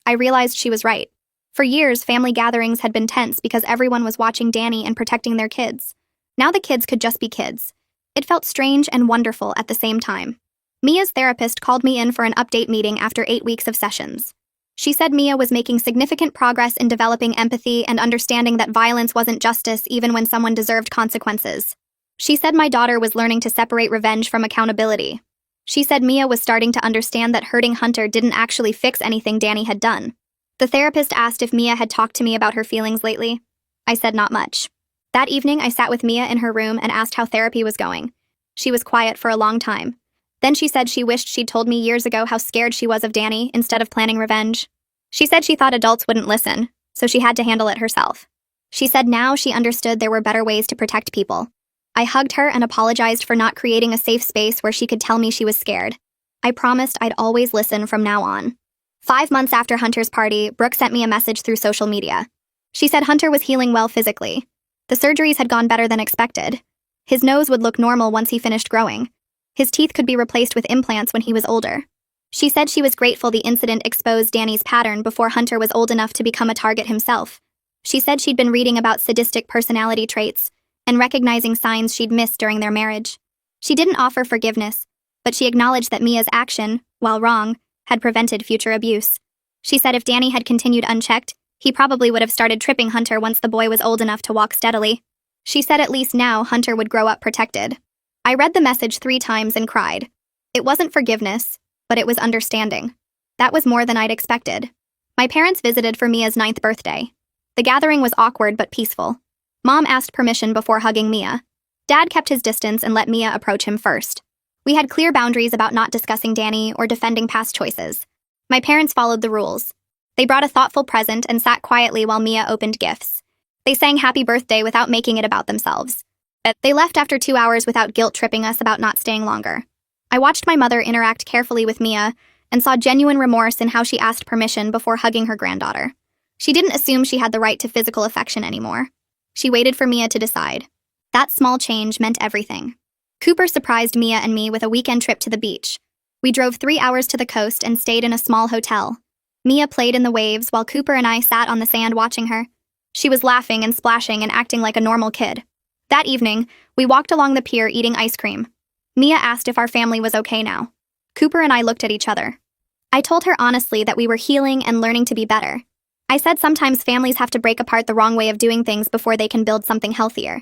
I realized she was right. For years, family gatherings had been tense because everyone was watching Danny and protecting their kids. Now the kids could just be kids. It felt strange and wonderful at the same time. Mia's therapist called me in for an update meeting after 8 weeks of sessions. She said Mia was making significant progress in developing empathy and understanding that violence wasn't justice even when someone deserved consequences. She said my daughter was learning to separate revenge from accountability. She said Mia was starting to understand that hurting Hunter didn't actually fix anything Danny had done. The therapist asked if Mia had talked to me about her feelings lately. I said not much. That evening, I sat with Mia in her room and asked how therapy was going. She was quiet for a long time. Then she said she wished she'd told me years ago how scared she was of Danny instead of planning revenge. She said she thought adults wouldn't listen, so she had to handle it herself. She said now she understood there were better ways to protect people. I hugged her and apologized for not creating a safe space where she could tell me she was scared. I promised I'd always listen from now on. 5 months after Hunter's party, Brooke sent me a message through social media. She said Hunter was healing well physically. The surgeries had gone better than expected. His nose would look normal once he finished growing. His teeth could be replaced with implants when he was older. She said she was grateful the incident exposed Danny's pattern before Hunter was old enough to become a target himself. She said she'd been reading about sadistic personality traits and recognizing signs she'd missed during their marriage. She didn't offer forgiveness, but she acknowledged that Mia's action, while wrong, had prevented future abuse. She said if Danny had continued unchecked, he probably would have started tripping Hunter once the boy was old enough to walk steadily. She said at least now Hunter would grow up protected. I read the message 3 times and cried. It wasn't forgiveness, but it was understanding. That was more than I'd expected. My parents visited for Mia's 9th birthday. The gathering was awkward but peaceful. Mom asked permission before hugging Mia. Dad kept his distance and let Mia approach him first. We had clear boundaries about not discussing Danny or defending past choices. My parents followed the rules. They brought a thoughtful present and sat quietly while Mia opened gifts. They sang happy birthday without making it about themselves. They left after 2 hours without guilt-tripping us about not staying longer. I watched my mother interact carefully with Mia and saw genuine remorse in how she asked permission before hugging her granddaughter. She didn't assume she had the right to physical affection anymore. She waited for Mia to decide. That small change meant everything. Cooper surprised Mia and me with a weekend trip to the beach. We drove 3 hours to the coast and stayed in a small hotel. Mia played in the waves while Cooper and I sat on the sand watching her. She was laughing and splashing and acting like a normal kid. That evening, we walked along the pier eating ice cream. Mia asked if our family was okay now. Cooper and I looked at each other. I told her honestly that we were healing and learning to be better. I said sometimes families have to break apart the wrong way of doing things before they can build something healthier.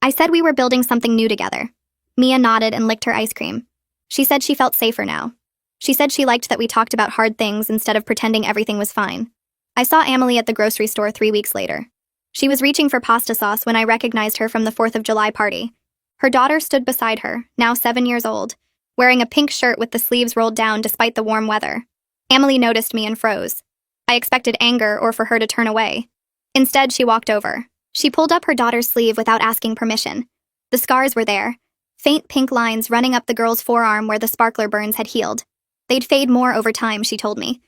I said we were building something new together. Mia nodded and licked her ice cream. She said she felt safer now. She said she liked that we talked about hard things instead of pretending everything was fine. I saw Emily at the grocery store 3 weeks later. She was reaching for pasta sauce when I recognized her from the 4th of July party. Her daughter stood beside her, now 7 years old, wearing a pink shirt with the sleeves rolled down despite the warm weather. Emily noticed me and froze. I expected anger or for her to turn away. Instead, she walked over. She pulled up her daughter's sleeve without asking permission. The scars were there, faint pink lines running up the girl's forearm where the sparkler burns had healed. They'd fade more over time, she told me.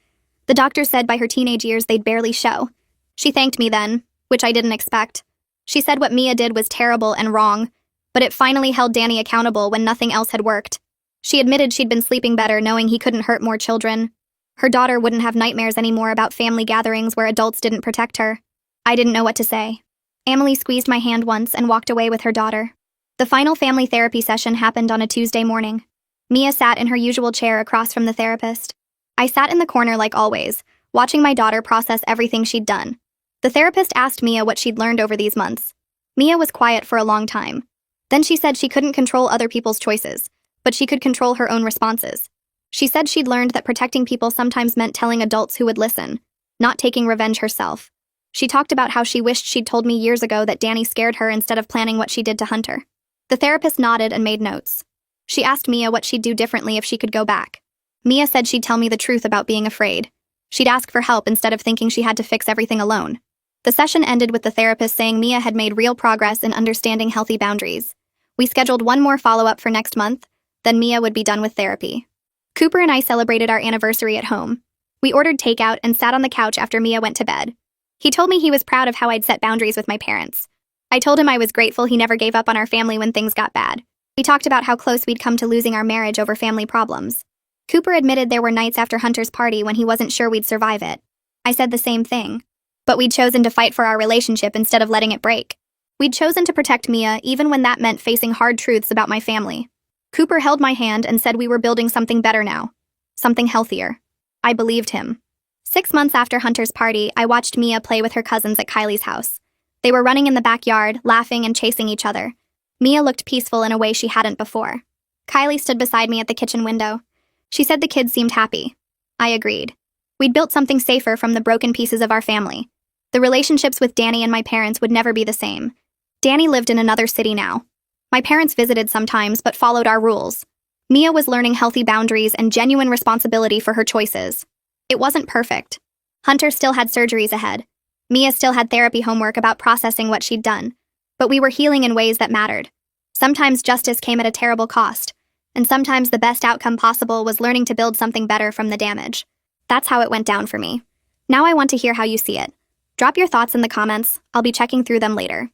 The doctor said by her teenage years they'd barely show. She thanked me then, which I didn't expect. She said what Mia did was terrible and wrong, but it finally held Danny accountable when nothing else had worked. She admitted she'd been sleeping better knowing he couldn't hurt more children. Her daughter wouldn't have nightmares anymore about family gatherings where adults didn't protect her. I didn't know what to say. Emily squeezed my hand once and walked away with her daughter. The final family therapy session happened on a Tuesday morning. Mia sat in her usual chair across from the therapist. I sat in the corner like always, watching my daughter process everything she'd done. The therapist asked Mia what she'd learned over these months. Mia was quiet for a long time. Then she said she couldn't control other people's choices, but she could control her own responses. She said she'd learned that protecting people sometimes meant telling adults who would listen, not taking revenge herself. She talked about how she wished she'd told me years ago that Danny scared her instead of planning what she did to Hunter. The therapist nodded and made notes. She asked Mia what she'd do differently if she could go back. Mia said she'd tell me the truth about being afraid. She'd ask for help instead of thinking she had to fix everything alone. The session ended with the therapist saying Mia had made real progress in understanding healthy boundaries. We scheduled one more follow-up for next month, then Mia would be done with therapy. Cooper and I celebrated our anniversary at home. We ordered takeout and sat on the couch after Mia went to bed. He told me he was proud of how I'd set boundaries with my parents. I told him I was grateful he never gave up on our family when things got bad. We talked about how close we'd come to losing our marriage over family problems. Cooper admitted there were nights after Hunter's party when he wasn't sure we'd survive it. I said the same thing. But we'd chosen to fight for our relationship instead of letting it break. We'd chosen to protect Mia even when that meant facing hard truths about my family. Cooper held my hand and said we were building something better now. Something healthier. I believed him. 6 months after Hunter's party, I watched Mia play with her cousins at Kylie's house. They were running in the backyard, laughing and chasing each other. Mia looked peaceful in a way she hadn't before. Kylie stood beside me at the kitchen window. She said the kids seemed happy. I agreed. We'd built something safer from the broken pieces of our family. The relationships with Danny and my parents would never be the same. Danny lived in another city now. My parents visited sometimes but followed our rules. Mia was learning healthy boundaries and genuine responsibility for her choices. It wasn't perfect. Hunter still had surgeries ahead. Mia still had therapy homework about processing what she'd done. But we were healing in ways that mattered. Sometimes justice came at a terrible cost, and sometimes the best outcome possible was learning to build something better from the damage. That's how it went down for me. Now I want to hear how you see it. Drop your thoughts in the comments. I'll be checking through them later.